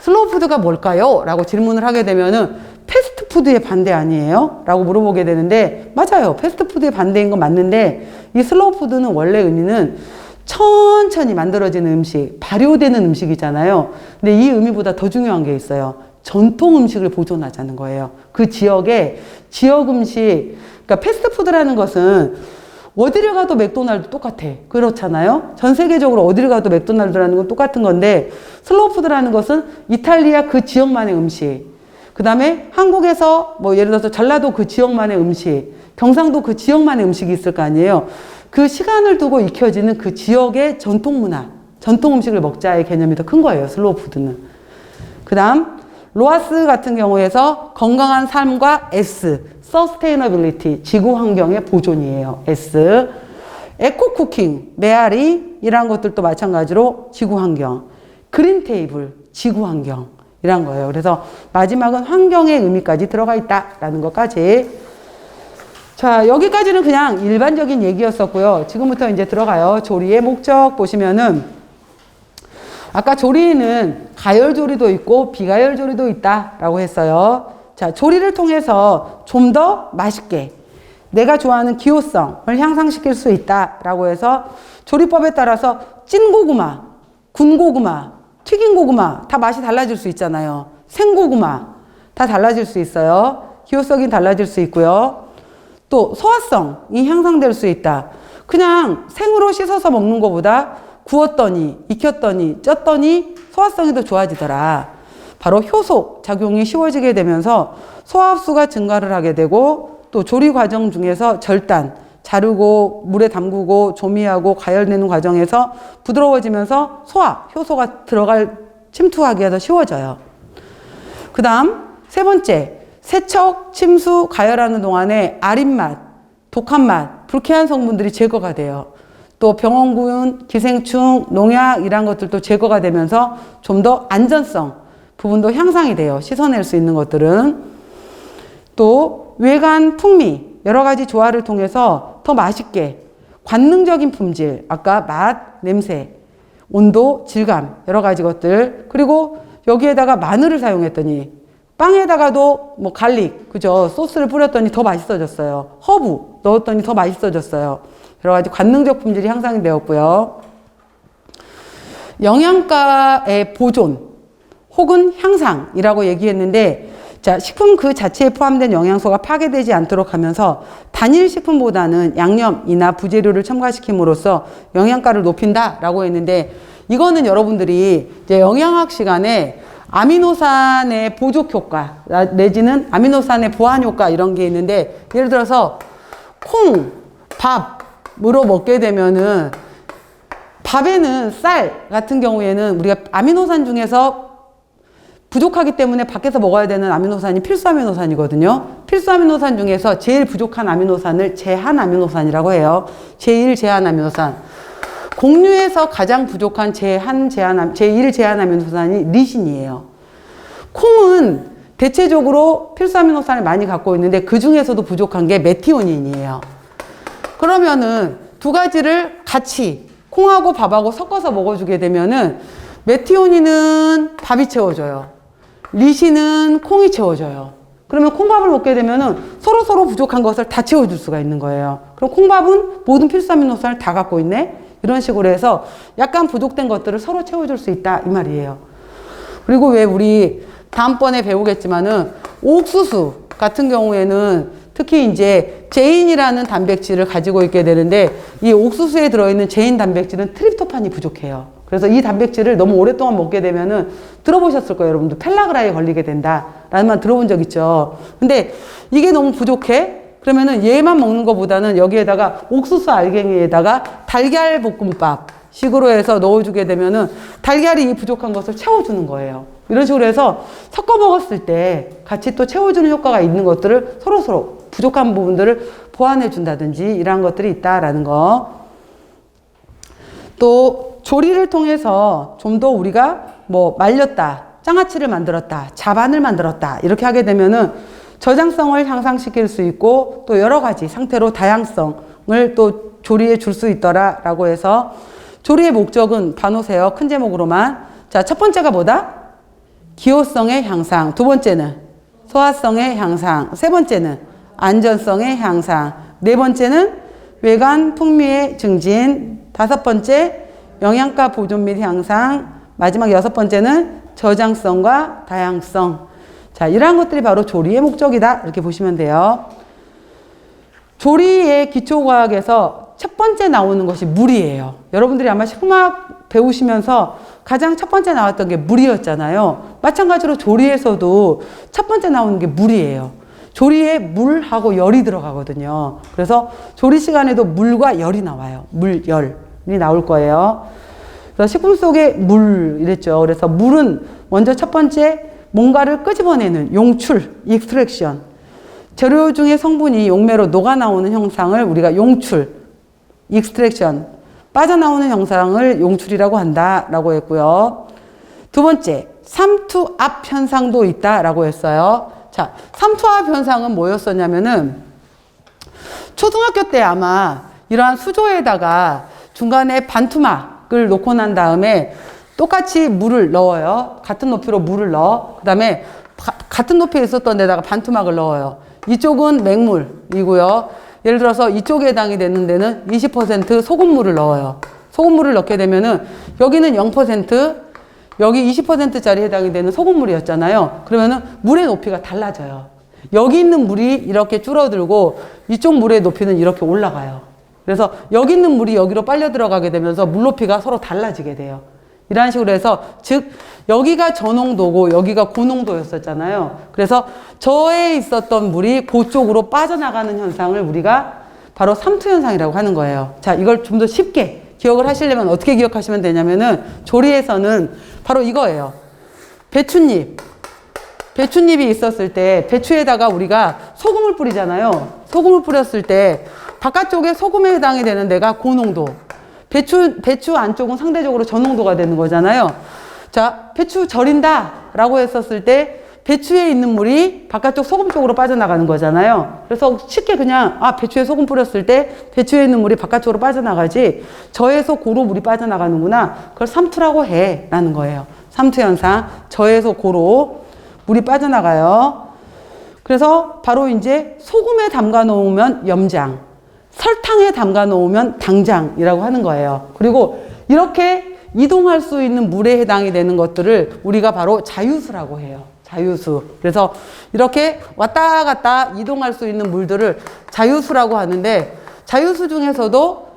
슬로우 푸드가 뭘까요? 라고 질문을 하게 되면은 패스트푸드의 반대 아니에요? 라고 물어보게 되는데 맞아요. 패스트푸드의 반대인 건 맞는데 이 슬로우 푸드는 원래 의미는 천천히 만들어지는 음식, 발효되는 음식이잖아요. 근데 이 의미보다 더 중요한 게 있어요. 전통 음식을 보존하자는 거예요. 그 지역의 지역 음식, 그러니까 패스트푸드라는 것은 어디를 가도 맥도날드 똑같아. 그렇잖아요? 전 세계적으로 어디를 가도 맥도날드라는 건 똑같은 건데, 슬로우 푸드라는 것은 이탈리아 그 지역만의 음식, 그 다음에 한국에서 뭐 예를 들어서 전라도 그 지역만의 음식, 경상도 그 지역만의 음식이 있을 거 아니에요. 그 시간을 두고 익혀지는 그 지역의 전통 문화, 전통 음식을 먹자의 개념이 더 큰 거예요, 슬로우 푸드는. 그 다음 로아스 같은 경우에서 건강한 삶과 S, Sustainability, 지구 환경의 보존이에요. S. 에코 쿠킹, 메아리 이런 것들도 마찬가지로 지구 환경. 그린 테이블, 지구 환경 이란 거예요. 그래서 마지막은 환경의 의미까지 들어가 있다라는 것까지. 자, 여기까지는 그냥 일반적인 얘기였었고요. 지금부터 이제 들어가요. 조리의 목적 보시면은 아까 조리는 가열 조리도 있고 비가열 조리도 있다라고 했어요. 자, 조리를 통해서 좀 더 맛있게 내가 좋아하는 기호성을 향상시킬 수 있다라고 해서 조리법에 따라서 찐 고구마, 군 고구마, 튀긴 고구마 다 맛이 달라질 수 있잖아요. 생고구마 다 달라질 수 있어요. 기호성이 달라질 수 있고요. 또 소화성이 향상될 수 있다. 그냥 생으로 씻어서 먹는 것보다 구웠더니 익혔더니 쪘더니 소화성이 더 좋아지더라. 바로 효소 작용이 쉬워지게 되면서 소화흡수가 증가를 하게 되고, 또 조리 과정 중에서 절단, 자르고 물에 담그고 조미하고 가열내는 과정에서 부드러워지면서 소화, 효소가 침투하기가 더 쉬워져요. 그 다음 세 번째, 세척, 침수, 가열하는 동안에 아린 맛, 독한 맛, 불쾌한 성분들이 제거가 돼요. 또 병원균, 기생충, 농약 이런 것들도 제거가 되면서 좀 더 안전성 부분도 향상이 돼요. 씻어낼 수 있는 것들은. 또 외관 풍미 여러 가지 조화를 통해서 더 맛있게 관능적인 품질, 아까 맛, 냄새, 온도, 질감 여러 가지 것들, 그리고 여기에다가 마늘을 사용했더니 빵에다가도 뭐 갈릭, 그죠? 소스를 뿌렸더니 더 맛있어졌어요. 허브 넣었더니 더 맛있어졌어요. 여러 가지 관능적 품질이 향상이 되었고요. 영양가의 보존 혹은 향상이라고 얘기했는데, 자, 식품 그 자체에 포함된 영양소가 파괴되지 않도록 하면서 단일 식품보다는 양념이나 부재료를 첨가시킴으로써 영양가를 높인다라고 했는데, 이거는 여러분들이 이제 영양학 시간에 아미노산의 보존 효과 내지는 아미노산의 보완 효과 이런 게 있는데, 예를 들어서 콩, 밥으로 먹게 되면은 밥에는 쌀 같은 경우에는 우리가 아미노산 중에서 부족하기 때문에 밖에서 먹어야 되는 아미노산이 필수 아미노산이거든요. 필수 아미노산 중에서 제일 부족한 아미노산을 제한 아미노산이라고 해요. 제1 제한 아미노산. 곡류에서 가장 부족한 제1 제한 아미노산이 리신이에요. 콩은 대체적으로 필수 아미노산을 많이 갖고 있는데 그 중에서도 부족한 게 메티오닌이에요. 그러면은 두 가지를 같이 콩하고 밥하고 섞어서 먹어주게 되면은 메티오닌은 밥이 채워줘요. 리신은 콩이 채워줘요. 그러면 콩밥을 먹게 되면은 서로 부족한 것을 다 채워줄 수가 있는 거예요. 그럼 콩밥은 모든 필수 아미노산을 다 갖고 있네? 이런 식으로 해서 약간 부족된 것들을 서로 채워줄 수 있다 이 말이에요. 그리고 왜 우리 다음번에 배우겠지만은 옥수수 같은 경우에는 특히 이제 제인이라는 단백질을 가지고 있게 되는데, 이 옥수수에 들어있는 제인 단백질은 트립토판이 부족해요. 그래서 이 단백질을 너무 오랫동안 먹게 되면은 들어보셨을 거예요. 여러분들 펠라그라에 걸리게 된다라는 말 들어본 적 있죠. 근데 이게 너무 부족해? 그러면은 얘만 먹는 것보다는 여기에다가 옥수수 알갱이에다가 달걀 볶음밥 식으로 해서 넣어주게 되면은 달걀이 이 부족한 것을 채워주는 거예요. 이런 식으로 해서 섞어 먹었을 때 같이 또 채워주는 효과가 있는 것들을 서로 부족한 부분들을 보완해 준다든지 이러한 것들이 있다라는 거. 또 조리를 통해서 좀 더 우리가 뭐 말렸다, 장아찌를 만들었다, 자반을 만들었다 이렇게 하게 되면은 저장성을 향상시킬 수 있고 또 여러 가지 상태로 다양성을 또 조리에 줄 수 있더라라고 해서 조리의 목적은 봐놓으세요. 큰 제목으로만. 자, 첫 번째가 뭐다? 기호성의 향상. 두 번째는 소화성의 향상. 세 번째는 안전성의 향상. 네 번째는 외관 풍미의 증진. 다섯 번째 영양가 보존 및 향상. 마지막 여섯 번째는 저장성과 다양성. 자, 이러한 것들이 바로 조리의 목적이다. 이렇게 보시면 돼요. 조리의 기초과학에서 첫 번째 나오는 것이 물이에요. 여러분들이 아마 식품학 배우시면서 가장 첫 번째 나왔던 게 물이었잖아요. 마찬가지로 조리에서도 첫 번째 나오는 게 물이에요. 조리에 물하고 열이 들어가거든요. 그래서 조리 시간에도 물과 열이 나와요. 물, 열이 나올 거예요. 그래서 식품 속에 물 이랬죠. 그래서 물은 먼저 첫 번째 뭔가를 끄집어내는 용출, 익스트랙션. 재료 중에 성분이 용매로 녹아 나오는 현상을 우리가 용출, 익스트랙션, 빠져나오는 현상을 용출이라고 한다라고 했고요. 두 번째, 삼투압 현상도 있다라고 했어요. 자, 삼투압 현상은 뭐였었냐면은 초등학교 때 아마 이러한 수조에다가 중간에 반투막을 놓고 난 다음에 똑같이 물을 넣어요. 같은 높이로 물을 넣어. 그 다음에 같은 높이에 있었던 데다가 반투막을 넣어요. 이쪽은 맹물이고요. 예를 들어서 이쪽에 해당이 되는 데는 20% 소금물을 넣어요. 소금물을 넣게 되면은 여기는 0%, 여기 20%짜리 해당이 되는 소금물이었잖아요. 그러면은 물의 높이가 달라져요. 여기 있는 물이 이렇게 줄어들고 이쪽 물의 높이는 이렇게 올라가요. 그래서 여기 있는 물이 여기로 빨려 들어가게 되면서 물 높이가 서로 달라지게 돼요. 이런 식으로 해서 즉 여기가 저농도고 여기가 고농도였었잖아요. 그래서 저에 있었던 물이 그쪽으로 빠져나가는 현상을 우리가 바로 삼투 현상이라고 하는 거예요. 자, 이걸 좀 더 쉽게 기억을 하시려면 어떻게 기억하시면 되냐면은 조리에서는 바로 이거예요. 배춧잎이 있었을 때 배추에다가 우리가 소금을 뿌리잖아요. 소금을 뿌렸을 때 바깥쪽에 소금에 해당이 되는 데가 고농도, 배추 안쪽은 상대적으로 저농도가 되는 거잖아요. 자, 배추 절인다 라고 했었을 때 배추에 있는 물이 바깥쪽 소금 쪽으로 빠져나가는 거잖아요. 그래서 쉽게 그냥 배추에 소금 뿌렸을 때 배추에 있는 물이 바깥쪽으로 빠져나가지 저에서 고로 물이 빠져나가는구나. 그걸 삼투라고 해 라는 거예요. 삼투 현상. 저에서 고로 물이 빠져나가요. 그래서 바로 이제 소금에 담가 놓으면 염장, 설탕에 담가 놓으면 당장이라고 하는 거예요. 그리고 이렇게 이동할 수 있는 물에 해당이 되는 것들을 우리가 바로 자유수라고 해요. 자유수. 그래서 이렇게 왔다 갔다 이동할 수 있는 물들을 자유수라고 하는데 자유수 중에서도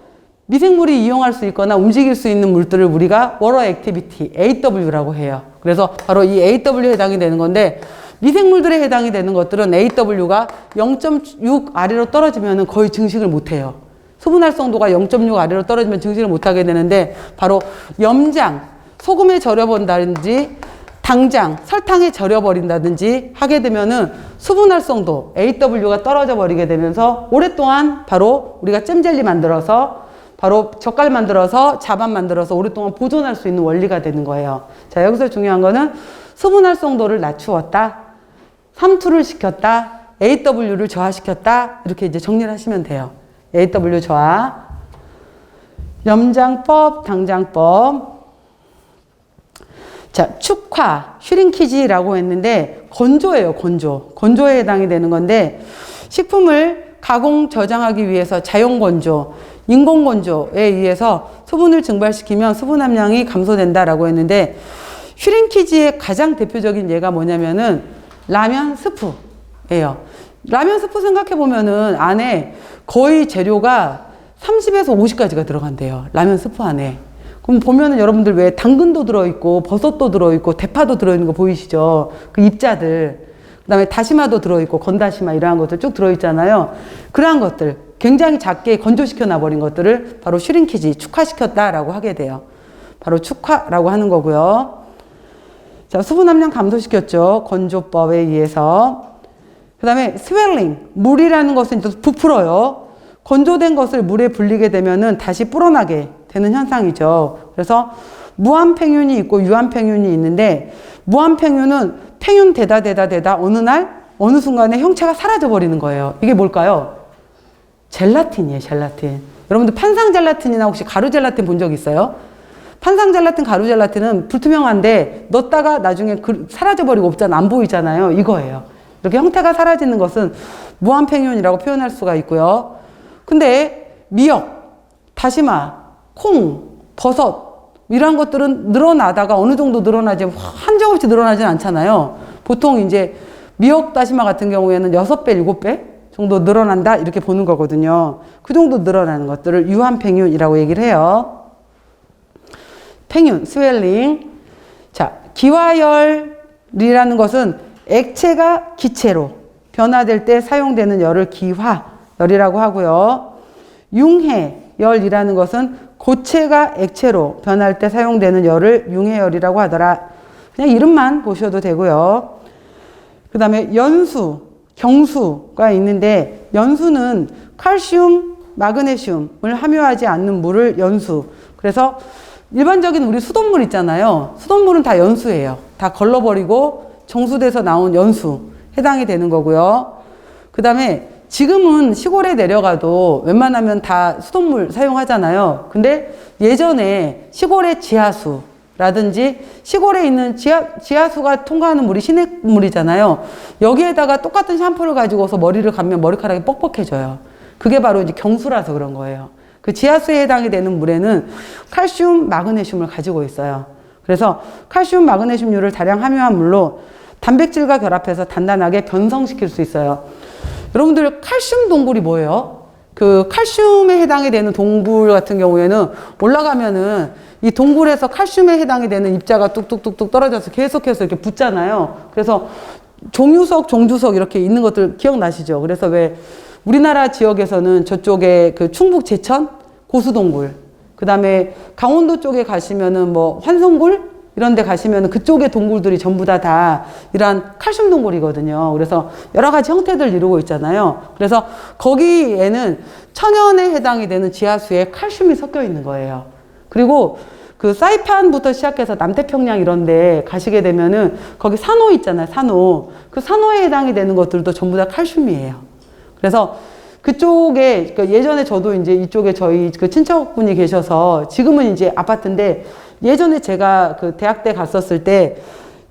미생물이 이용할 수 있거나 움직일 수 있는 물들을 우리가 워터 액티비티, AW라고 해요. 그래서 바로 이 AW에 해당이 되는 건데 미생물들에 해당이 되는 것들은 AW가 0.6 아래로 떨어지면 거의 증식을 못해요. 수분 활성도가 0.6 아래로 떨어지면 증식을 못하게 되는데 바로 염장, 소금에 절여본다든지 당장, 설탕에 절여버린다든지 하게 되면은 수분 활성도 AW가 떨어져 버리게 되면서 오랫동안 바로 우리가 잼젤리 만들어서 바로 젓갈 만들어서 자반 만들어서 오랫동안 보존할 수 있는 원리가 되는 거예요. 자, 여기서 중요한 거는 수분 활성도를 낮추었다, 삼투를 시켰다, AW를 저하시켰다 이렇게 이제 정리를 하시면 돼요. AW 저하, 염장법, 당장법. 자, 축화, 슈링키지라고 했는데 건조예요, 건조. 건조에 해당이 되는 건데 식품을 가공 저장하기 위해서 자연 건조, 인공 건조에 의해서 수분을 증발시키면 수분 함량이 감소된다라고 했는데 슈링키지의 가장 대표적인 예가 뭐냐면은 라면 스프예요. 라면 스프 생각해 보면은 안에 거의 재료가 30에서 50가지가 들어간대요. 라면 스프 안에. 그럼 보면은 여러분들 왜 당근도 들어있고 버섯도 들어있고 대파도 들어있는 거 보이시죠? 그 잎자들. 그 다음에 다시마도 들어있고 건다시마 이러한 것들 쭉 들어있잖아요. 그러한 것들 굉장히 작게 건조시켜 놔버린 것들을 바로 슈링키지, 축화시켰다라고 하게 돼요. 바로 축화라고 하는 거고요. 자, 수분 함량 감소시켰죠. 건조법에 의해서. 그 다음에 스웰링, 물이라는 것은 이제 부풀어요. 건조된 것을 물에 불리게 되면은 다시 불어나게 되는 현상이죠. 그래서 무한팽윤이 있고 유한팽윤이 있는데 무한팽윤은 팽윤 되다 어느 날 어느 순간에 형체가 사라져 버리는 거예요. 이게 뭘까요? 젤라틴이에요, 젤라틴. 여러분들 판상 젤라틴이나 혹시 가루 젤라틴 본 적 있어요? 판상 젤라틴, 가루 젤라틴은 불투명한데 넣었다가 나중에 사라져 버리고 없잖아, 안 보이잖아요. 이거예요. 이렇게 형태가 사라지는 것은 무한팽윤이라고 표현할 수가 있고요. 근데 미역, 다시마, 콩, 버섯 이런 것들은 늘어나다가 어느 정도 늘어나지 한정없이 늘어나진 않잖아요. 보통 이제 미역 다시마 같은 경우에는 6배, 7배 정도 늘어난다 이렇게 보는 거거든요. 그 정도 늘어나는 것들을 유한팽윤이라고 얘기를 해요. 팽윤, 스웰링. 자, 기화열이라는 것은 액체가 기체로 변화될 때 사용되는 열을 기화열이라고 하고요. 융해열이라는 것은 고체가 액체로 변할 때 사용되는 열을 융해열이라고 하더라. 그냥 이름만 보셔도 되고요. 그 다음에 연수, 경수가 있는데 연수는 칼슘, 마그네슘을 함유하지 않는 물을 연수. 그래서 일반적인 우리 수돗물 있잖아요. 수돗물은 다 연수예요. 다 걸러버리고 정수돼서 나온 연수 해당이 되는 거고요. 그 다음에 지금은 시골에 내려가도 웬만하면 다 수돗물 사용하잖아요. 근데 예전에 시골의 지하수라든지 시골에 있는 지하수가 통과하는 물이 시냇물이잖아요. 여기에다가 똑같은 샴푸를 가지고서 머리를 감면 머리카락이 뻑뻑해져요. 그게 바로 이제 경수라서 그런 거예요. 그 지하수에 해당이 되는 물에는 칼슘, 마그네슘을 가지고 있어요. 그래서 칼슘, 마그네슘류를 다량 함유한 물로 단백질과 결합해서 단단하게 변성시킬 수 있어요. 여러분들 칼슘 동굴이 뭐예요? 그 칼슘에 해당이 되는 동굴 같은 경우에는 올라가면은 이 동굴에서 칼슘에 해당이 되는 입자가 뚝뚝뚝뚝 떨어져서 계속해서 이렇게 붙잖아요. 그래서 종유석, 종주석 이렇게 있는 것들 기억나시죠? 그래서 왜 우리나라 지역에서는 저쪽에 그 충북 제천 고수동굴, 그 다음에 강원도 쪽에 가시면은 뭐 환송굴 이런 데 가시면은 그쪽의 동굴들이 전부 다 이러한 칼슘 동굴이거든요. 그래서 여러 가지 형태들 이루고 있잖아요. 그래서 거기에는 천연에 해당이 되는 지하수에 칼슘이 섞여 있는 거예요. 그리고 그 사이판부터 시작해서 남태평양 이런 데 가시게 되면은 거기 산호 있잖아요. 산호. 그 산호에 해당이 되는 것들도 전부 다 칼슘이에요. 그래서 그쪽에, 그러니까 예전에 저도 이제 이쪽에 저희 그 친척분이 계셔서 지금은 이제 아파트인데 예전에 제가 그 대학 때 갔었을 때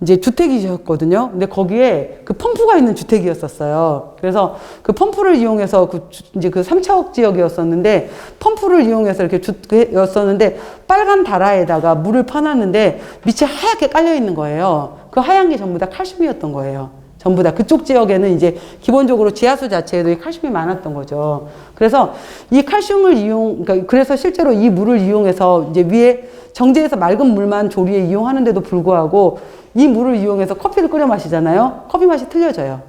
이제 주택이셨거든요. 근데 거기에 그 펌프가 있는 주택이었었어요. 그래서 그 펌프를 이용해서 이제 그 3차옥 지역이었었는데 펌프를 이용해서 이렇게 였었는데 빨간 다라에다가 물을 퍼놨는데 밑에 하얗게 깔려 있는 거예요. 그 하얀 게 전부 다 칼슘이었던 거예요. 전부 다 그쪽 지역에는 이제 기본적으로 지하수 자체에도 이 칼슘이 많았던 거죠. 그래서 이 칼슘을 그러니까 그래서 실제로 이 물을 이용해서 이제 위에 정제해서 맑은 물만 조리에 이용하는데도 불구하고 이 물을 이용해서 커피를 끓여 마시잖아요. 커피 맛이 틀려져요.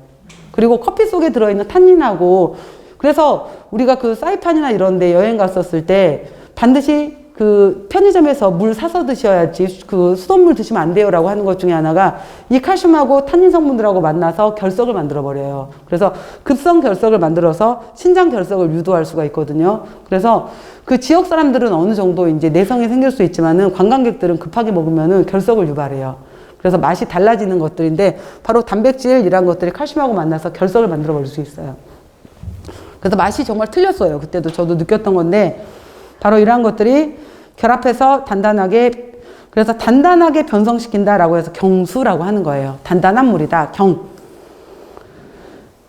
그리고 커피 속에 들어있는 탄닌하고 그래서 우리가 그 사이판이나 이런 데 여행 갔었을 때 반드시 그 편의점에서 물 사서 드셔야지 그 수돗물 드시면 안 돼요라고 하는 것 중에 하나가 이 칼슘하고 탄닌 성분들하고 만나서 결석을 만들어 버려요. 그래서 급성 결석을 만들어서 신장 결석을 유도할 수가 있거든요. 그래서 그 지역 사람들은 어느 정도 이제 내성이 생길 수 있지만은 관광객들은 급하게 먹으면은 결석을 유발해요. 그래서 맛이 달라지는 것들인데 바로 단백질이란 것들이 칼슘하고 만나서 결석을 만들어 버릴 수 있어요. 그래서 맛이 정말 틀렸어요. 그때도 저도 느꼈던 건데 바로 이러한 것들이 결합해서 단단하게, 그래서 단단하게 변성시킨다라고 해서 경수라고 하는 거예요. 단단한 물이다. 경.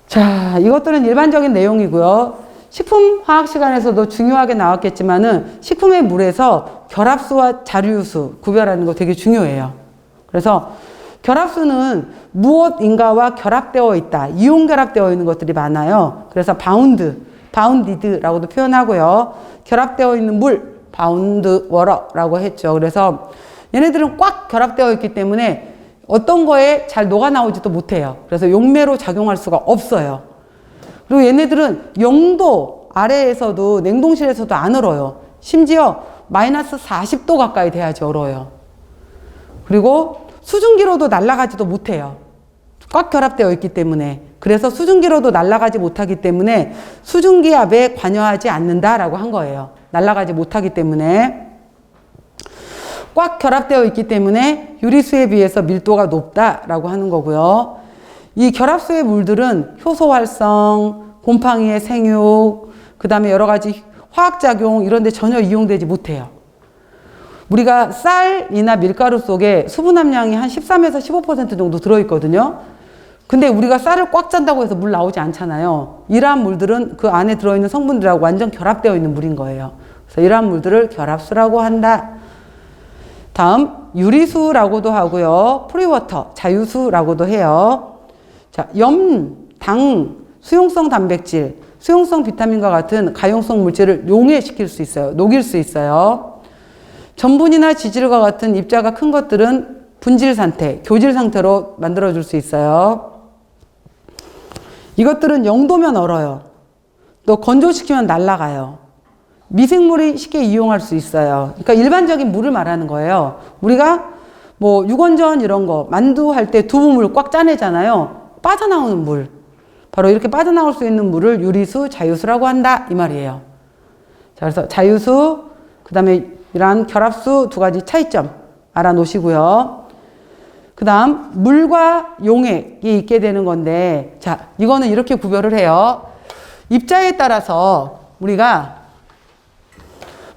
자, 이것들은 일반적인 내용이고요. 식품화학 시간에서도 중요하게 나왔겠지만은 식품의 물에서 결합수와 자류수 구별하는 거 되게 중요해요. 그래서 결합수는 무엇인가와 결합되어 있다. 이온 결합되어 있는 것들이 많아요. 그래서 바운디드라고도 표현하고요. 결합되어 있는 물, 바운드 워러라고 했죠. 그래서 얘네들은 꽉 결합되어 있기 때문에 어떤 거에 잘 녹아 나오지도 못해요. 그래서 용매로 작용할 수가 없어요. 그리고 얘네들은 0도 아래에서도 냉동실에서도 안 얼어요. 심지어 마이너스 40도 가까이 돼야지 얼어요. 그리고 수증기로도 날아가지도 못해요. 꽉 결합되어 있기 때문에. 그래서 수증기로도 날아가지 못하기 때문에 수증기압에 관여하지 않는다라고 한 거예요. 날아가지 못하기 때문에. 꽉 결합되어 있기 때문에 유리수에 비해서 밀도가 높다라고 하는 거고요. 이 결합수의 물들은 효소 활성, 곰팡이의 생육, 그 다음에 여러 가지 화학작용 이런 데 전혀 이용되지 못해요. 우리가 쌀이나 밀가루 속에 수분 함량이 한 13에서 15% 정도 들어있거든요. 근데 우리가 쌀을 꽉 짠다고 해서 물 나오지 않잖아요. 이러한 물들은 그 안에 들어있는 성분들하고 완전 결합되어 있는 물인 거예요. 그래서 이러한 물들을 결합수라고 한다. 다음 유리수라고도 하고요. 프리워터, 자유수라고도 해요. 자, 염, 당, 수용성 단백질, 수용성 비타민과 같은 가용성 물질을 용해시킬 수 있어요. 녹일 수 있어요. 전분이나 지질과 같은 입자가 큰 것들은 분질 상태, 교질 상태로 만들어줄 수 있어요. 이것들은 0도면 얼어요. 또 건조시키면 날아가요. 미생물이 쉽게 이용할 수 있어요. 그러니까 일반적인 물을 말하는 거예요. 우리가 뭐 육원전 이런 거 만두 할 때 두부물 꽉 짜내잖아요. 빠져나오는 물. 바로 이렇게 빠져나올 수 있는 물을 유리수, 자유수라고 한다 이 말이에요. 자, 그래서 자유수, 그 다음에 이러한 결합수 두 가지 차이점 알아놓으시고요. 그 다음 물과 용액이 있게 되는 건데, 자, 이거는 이렇게 구별을 해요. 입자에 따라서 우리가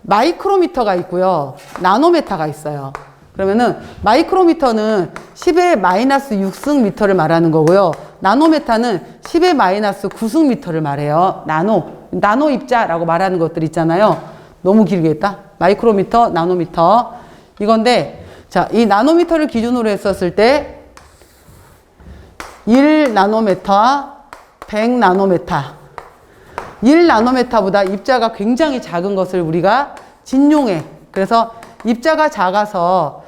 마이크로미터가 있고요. 나노메타가 있어요. 그러면은 마이크로미터는 10의 마이너스 6승 미터를 말하는 거고요. 나노메타는 10의 마이너스 9승 미터를 말해요. 나노 입자라고 말하는 것들 있잖아요. 너무 길게 했다. 마이크로미터, 나노미터. 이건데, 자, 이 나노미터를 기준으로 했었을 때 1나노메타, 100나노메타. 1나노메타보다 입자가 굉장히 작은 것을 우리가 진용액. 그래서 입자가 작아서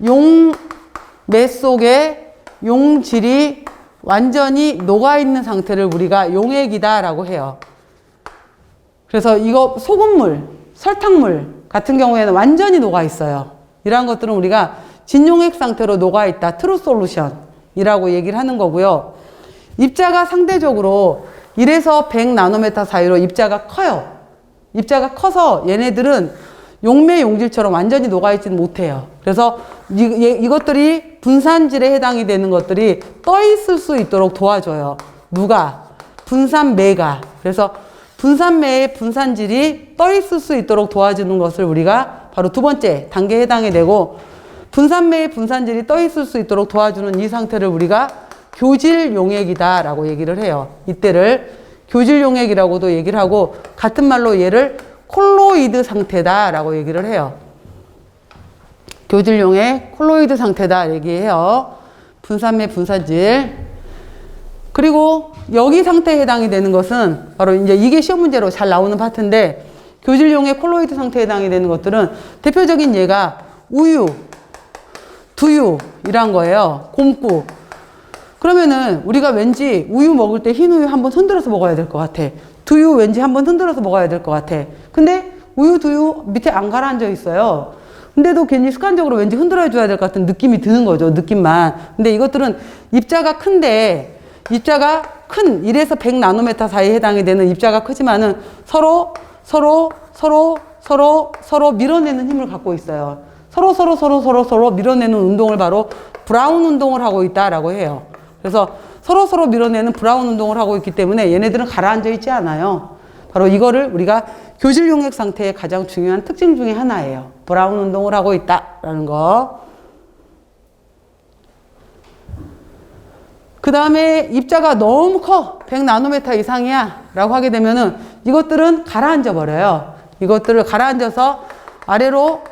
용매 속에 용질이 완전히 녹아있는 상태를 우리가 용액이다라고 해요. 그래서 이거 소금물, 설탕물 같은 경우에는 완전히 녹아있어요. 이러한 것들은 우리가 진용액 상태로 녹아있다. 트루 솔루션이라고 얘기를 하는 거고요. 입자가 상대적으로 1에서 100나노메타 사이로 입자가 커요. 입자가 커서 얘네들은 용매 용질처럼 완전히 녹아있지는 못해요. 그래서 이것들이 분산질에 해당이 되는 것들이 떠 있을 수 있도록 도와줘요. 누가? 분산매가. 그래서 분산매의 분산질이 떠 있을 수 있도록 도와주는 것을 우리가 바로 두 번째 단계에 해당이 되고, 분산매의 분산질이 떠 있을 수 있도록 도와주는 이 상태를 우리가 교질 용액이다 라고 얘기를 해요. 이때를 교질 용액이라고도 얘기를 하고, 같은 말로 얘를 콜로이드 상태다 라고 얘기를 해요. 교질 용액, 콜로이드 상태다 얘기해요. 분산매 분산질. 그리고 여기 상태에 해당이 되는 것은 바로 이제 이게 시험 문제로 잘 나오는 파트인데, 교질 용액, 콜로이드 상태에 해당이 되는 것들은 대표적인 예가 우유, 두유 이란 거예요. 곰국. 그러면은 우리가 왠지 우유 먹을 때 흰 우유 한번 흔들어서 먹어야 될 것 같아. 두유 왠지 한번 흔들어서 먹어야 될 것 같아. 근데 우유, 두유 밑에 안 가라앉아 있어요. 근데도 괜히 습관적으로 왠지 흔들어 줘야 될 것 같은 느낌이 드는 거죠. 느낌만. 근데 이것들은 입자가 큰데, 입자가 큰 1에서 100나노메타 사이에 해당이 되는 입자가 크지만은 서로 밀어내는 힘을 갖고 있어요. 서로 밀어내는 운동을 바로 브라운 운동을 하고 있다라고 해요. 그래서 서로 밀어내는 브라운 운동을 하고 있기 때문에 얘네들은 가라앉아 있지 않아요. 바로 이거를 우리가 교질 용액 상태의 가장 중요한 특징 중에 하나예요. 브라운 운동을 하고 있다라는 거. 그 다음에 입자가 너무 커. 100나노메타 이상이야. 라고 하게 되면은 이것들은 가라앉아 버려요. 이것들을 가라앉아서 아래로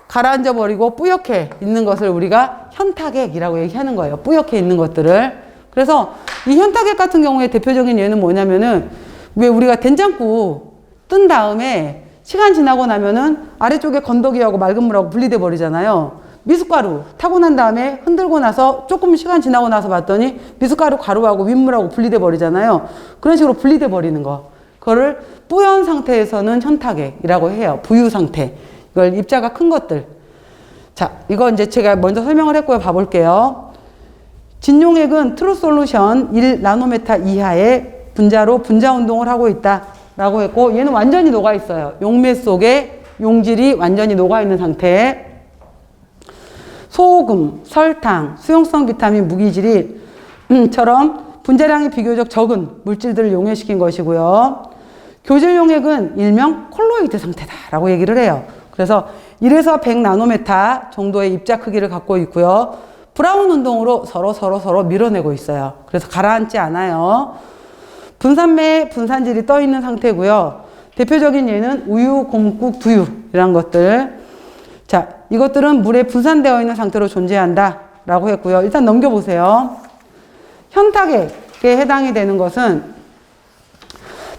가라앉아 버리고 뿌옇게 있는 것을 우리가 현타객이라고 얘기하는 거예요. 뿌옇게 있는 것들을. 그래서 이 현타객 같은 경우에 대표적인 예는 뭐냐면은, 왜 우리가 된장국 뜬 다음에 시간 지나고 나면은 아래쪽에 건더기하고 맑은 물하고 분리돼 버리잖아요. 미숫가루 타고 난 다음에 흔들고 나서 조금 시간 지나고 나서 봤더니 미숫가루 가루하고 윗물하고 분리돼 버리잖아요. 그런 식으로 분리돼 버리는 거. 그거를 뿌연 상태에서는 현타객이라고 해요. 부유 상태. 이걸 입자가 큰 것들. 자, 이거 이제 제가 먼저 설명을 했고요. 봐볼게요. 진용액은 트루 솔루션 1나노메타 이하의 분자로 분자 운동을 하고 있다라고 했고, 얘는 완전히 녹아 있어요. 용매 속에 용질이 완전히 녹아 있는 상태. 소금, 설탕, 수용성 비타민, 무기질처럼 분자량이 비교적 적은 물질들을 용해시킨 것이고요. 교질 용액은 일명 콜로이드 상태다라고 얘기를 해요. 그래서 1에서 100나노메타 정도의 입자 크기를 갖고 있고요. 브라운 운동으로 서로 밀어내고 있어요. 그래서 가라앉지 않아요. 분산매, 분산질이 떠 있는 상태고요. 대표적인 예는 우유, 곰국, 두유 이런 것들. 자, 이것들은 물에 분산되어 있는 상태로 존재한다 라고 했고요. 일단 넘겨보세요. 현탁액에 해당이 되는 것은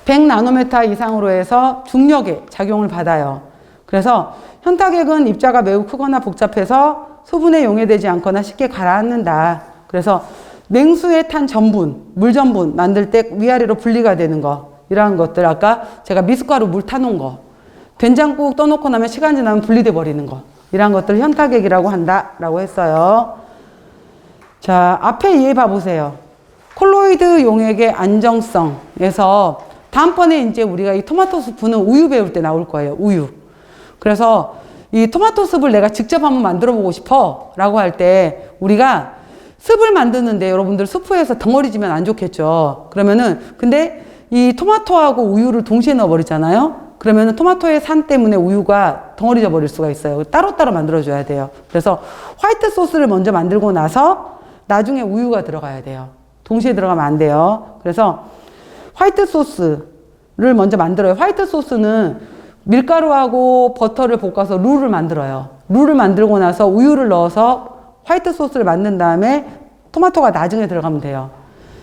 100나노메타 이상으로 해서 중력에 작용을 받아요. 그래서 현탁액은 입자가 매우 크거나 복잡해서 소분에 용해되지 않거나 쉽게 가라앉는다. 그래서 냉수에 탄 전분, 물 전분 만들 때 위아래로 분리가 되는 거, 이러한 것들, 아까 제가 미숫가루 물 타놓은 거, 된장국 떠놓고 나면 시간 지나면 분리돼 버리는 거, 이러한 것들 현탁액이라고 한다라고 했어요. 자, 앞에 이해 봐보세요. 콜로이드 용액의 안정성에서 다음번에 이제 우리가 이 토마토 수프는 우유 배울 때 나올 거예요. 우유. 그래서 이 토마토 습을 내가 직접 한번 만들어 보고 싶어 라고 할 때 우리가 습을 만드는데 여러분들 수프에서 덩어리 지면 안 좋겠죠. 그러면은 근데 이 토마토하고 우유를 동시에 넣어 버리잖아요. 그러면은 토마토의 산 때문에 우유가 덩어리져 버릴 수가 있어요. 따로따로 만들어 줘야 돼요. 그래서 화이트 소스를 먼저 만들고 나서 나중에 우유가 들어가야 돼요. 동시에 들어가면 안 돼요. 그래서 화이트 소스를 먼저 만들어요. 화이트 소스는 밀가루하고 버터를 볶아서 룰을 만들어요. 룰을 만들고 나서 우유를 넣어서 화이트 소스를 만든 다음에 토마토가 나중에 들어가면 돼요.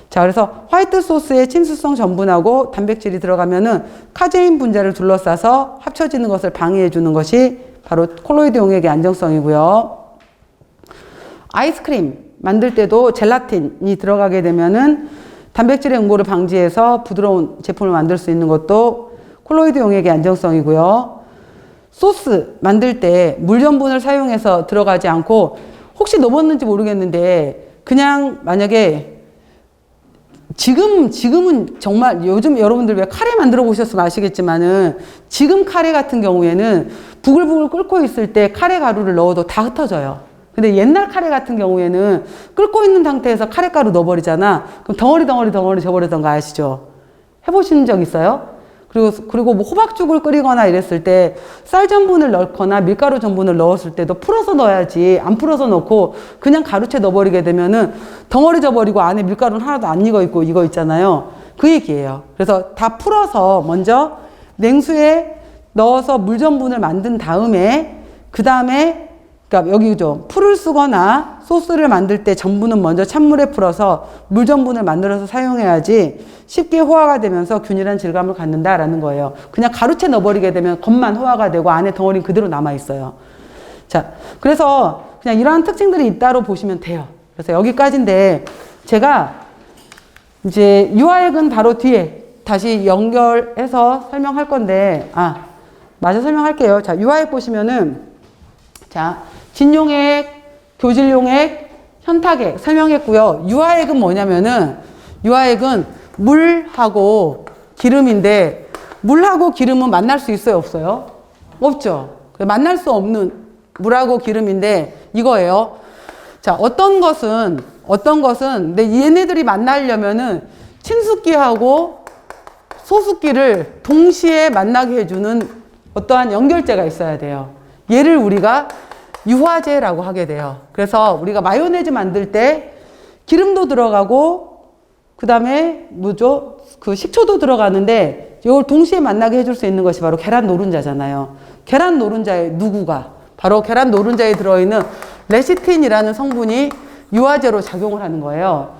자, 그래서 화이트 소스에 침수성 전분하고 단백질이 들어가면은 카제인 분자를 둘러싸서 합쳐지는 것을 방해해 주는 것이 바로 콜로이드 용액의 안정성이고요. 아이스크림 만들 때도 젤라틴이 들어가게 되면은 단백질의 응고를 방지해서 부드러운 제품을 만들 수 있는 것도 콜로이드 용액의 안정성이고요. 소스 만들 때 물 전분을 사용해서 들어가지 않고 혹시 넣었는지 모르겠는데 그냥 만약에 지금은 정말 요즘 여러분들 왜 카레 만들어 보셨으면 아시겠지만은 지금 카레 같은 경우에는 부글부글 끓고 있을 때 카레 가루를 넣어도 다 흩어져요. 근데 옛날 카레 같은 경우에는 끓고 있는 상태에서 카레 가루 넣어버리잖아. 그럼 덩어리 져버리던 거 아시죠? 해보신 적 있어요? 그리고 뭐 호박죽을 끓이거나 이랬을 때 쌀 전분을 넣거나 밀가루 전분을 넣었을 때도 풀어서 넣어야지. 안 풀어서 넣고 그냥 가루채 넣어버리게 되면은 덩어리 져버리고 안에 밀가루는 하나도 안 익어 있고 이거 있잖아요. 그 얘기예요. 그래서 다 풀어서 먼저 냉수에 넣어서 물 전분을 만든 다음에 그 다음에 그러니까 여기 좀 풀을 쓰거나 소스를 만들 때 전분은 먼저 찬물에 풀어서 물 전분을 만들어서 사용해야지 쉽게 호화가 되면서 균일한 질감을 갖는다라는 거예요. 그냥 가루채 넣어버리게 되면 겉만 호화가 되고 안에 덩어리는 그대로 남아있어요. 자, 그래서 그냥 이러한 특징들이 있다로 보시면 돼요. 그래서 여기까지인데 제가 이제 유화액은 바로 뒤에 다시 연결해서 설명할 건데 마저 설명할게요. 자, 유화액 보시면은 자, 진용액, 교질용액, 현탁액 설명했고요. 유화액은 뭐냐면은 유화액은 물하고 기름인데 물하고 기름은 만날 수 있어요, 없어요? 없죠. 만날 수 없는 물하고 기름인데 이거예요. 자, 어떤 것은 근데 얘네들이 만나려면은 친숙기하고 소숙기를 동시에 만나게 해주는 어떠한 연결제가 있어야 돼요. 얘를 우리가 유화제라고 하게 돼요. 그래서 우리가 마요네즈 만들 때 기름도 들어가고 그 다음에 뭐죠? 그 식초도 들어가는데 이걸 동시에 만나게 해줄 수 있는 것이 바로 계란 노른자잖아요. 계란 노른자의 누구가? 바로 계란 노른자에 들어있는 레시틴이라는 성분이 유화제로 작용을 하는 거예요.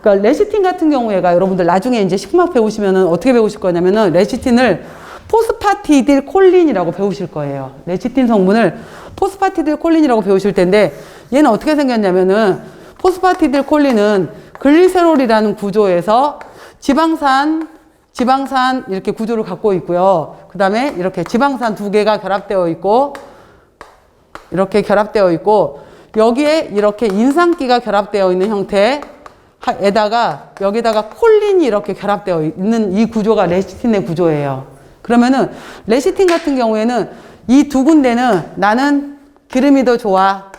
그러니까 레시틴 같은 경우에가 여러분들 나중에 이제 식품학 배우시면은 어떻게 배우실 거냐면은 레시틴을 포스파티딜 콜린이라고 배우실 거예요. 레시틴 성분을 포스파티딜 콜린이라고 배우실 텐데 얘는 어떻게 생겼냐면은 포스파티딜 콜린은 글리세롤이라는 구조에서 지방산 이렇게 구조를 갖고 있고요. 그 다음에 이렇게 지방산 두 개가 결합되어 있고 이렇게 결합되어 있고 여기에 이렇게 인산기가 결합되어 있는 형태에다가 여기다가 콜린이 이렇게 결합되어 있는 이 구조가 레시틴의 구조예요. 그러면은 레시틴 같은 경우에는 이 두 군데는 나는 기름이 더 좋아.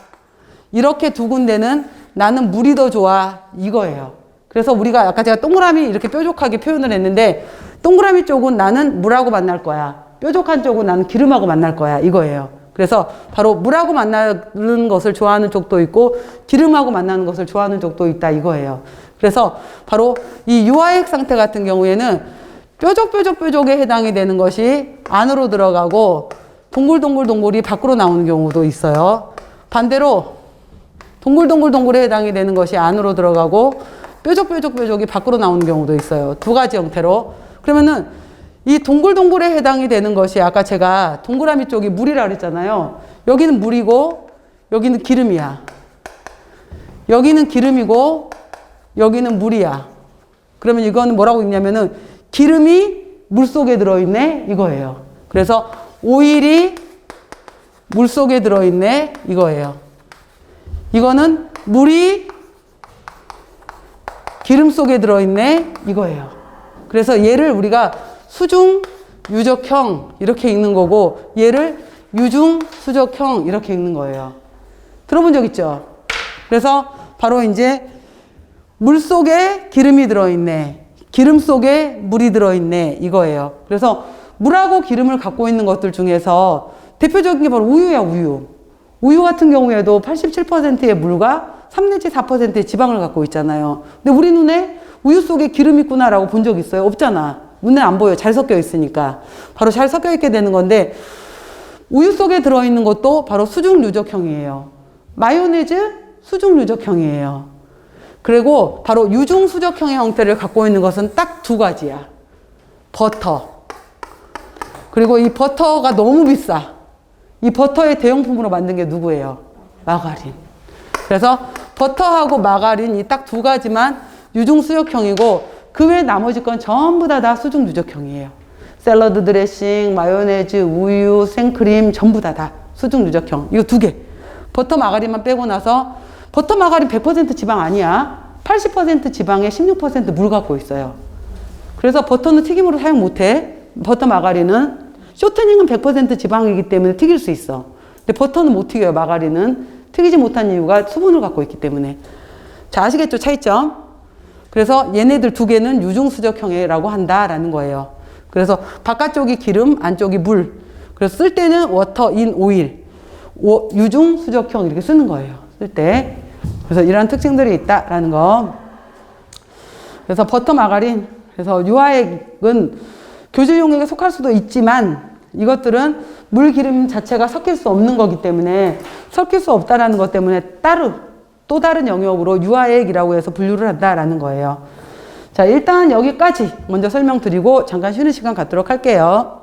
이렇게 두 군데는 나는 물이 더 좋아. 이거예요. 그래서 우리가 아까 제가 동그라미 이렇게 뾰족하게 표현을 했는데 동그라미 쪽은 나는 물하고 만날 거야. 뾰족한 쪽은 나는 기름하고 만날 거야. 이거예요. 그래서 바로 물하고 만나는 것을 좋아하는 쪽도 있고 기름하고 만나는 것을 좋아하는 쪽도 있다. 이거예요. 그래서 바로 이 유화액 상태 같은 경우에는 뾰족에 해당이 되는 것이 안으로 들어가고 동글동글이 밖으로 나오는 경우도 있어요. 반대로 동글동글에 해당이 되는 것이 안으로 들어가고 뾰족이 밖으로 나오는 경우도 있어요. 두 가지 형태로. 그러면은 이 동글동글에 해당이 되는 것이 아까 제가 동그라미 쪽이 물이라 그랬잖아요. 여기는 물이고 여기는 기름이야. 여기는 기름이고 여기는 물이야. 그러면 이거는 뭐라고 읽냐면은 기름이 물 속에 들어있네 이거예요. 그래서 오일이 물 속에 들어있네 이거예요. 이거는 물이 기름 속에 들어있네 이거예요. 그래서 얘를 우리가 수중 유적형 이렇게 읽는 거고 얘를 유중 수적형 이렇게 읽는 거예요. 들어본 적 있죠? 그래서 바로 이제 물 속에 기름이 들어있네. 기름 속에 물이 들어있네. 이거예요. 그래서 물하고 기름을 갖고 있는 것들 중에서 대표적인 게 바로 우유야, 우유. 우유 같은 경우에도 87%의 물과 3 내지 4%의 지방을 갖고 있잖아요. 근데 우리 눈에 우유 속에 기름 있구나라고 본 적 있어요? 없잖아. 눈에 안 보여. 잘 섞여 있으니까. 바로 잘 섞여 있게 되는 건데 우유 속에 들어있는 것도 바로 수중 유적형이에요. 마요네즈 수중 유적형이에요. 그리고 바로 유중 수적형의 형태를 갖고 있는 것은 딱 두 가지야. 버터. 그리고 이 버터가 너무 비싸. 이 버터의 대용품으로 만든 게 누구예요? 마가린. 그래서 버터하고 마가린 이 딱 두 가지만 유중 수적형이고 그 외 나머지 건 전부 다 수중 유적형이에요. 샐러드 드레싱, 마요네즈, 우유, 생크림 전부 다 수중 유적형. 이거 두 개. 버터 마가린만 빼고 나서 버터 마가린 100% 지방 아니야. 80% 지방에 16% 물 갖고 있어요. 그래서 버터는 튀김으로 사용 못해. 버터 마가린은 쇼트닝은 100% 지방이기 때문에 튀길 수 있어. 근데 버터는 못 튀겨요. 마가린은 튀기지 못한 이유가 수분을 갖고 있기 때문에. 자, 아시겠죠? 차이점. 그래서 얘네들 두 개는 유중수적형이라고 한다라는 거예요. 그래서 바깥쪽이 기름, 안쪽이 물. 그래서 쓸 때는 워터 인 오일. 유중수적형 이렇게 쓰는 거예요. 쓸 때. 그래서 이런 특징들이 있다라는 거. 그래서 버터 마가린. 그래서 유화액은 교제용액에 속할 수도 있지만 이것들은 물 기름 자체가 섞일 수 없는 거기 때문에 섞일 수 없다라는 것 때문에 또 다른 영역으로 유화액이라고 해서 분류를 한다라는 거예요. 자, 일단 여기까지 먼저 설명드리고 잠깐 쉬는 시간 갖도록 할게요.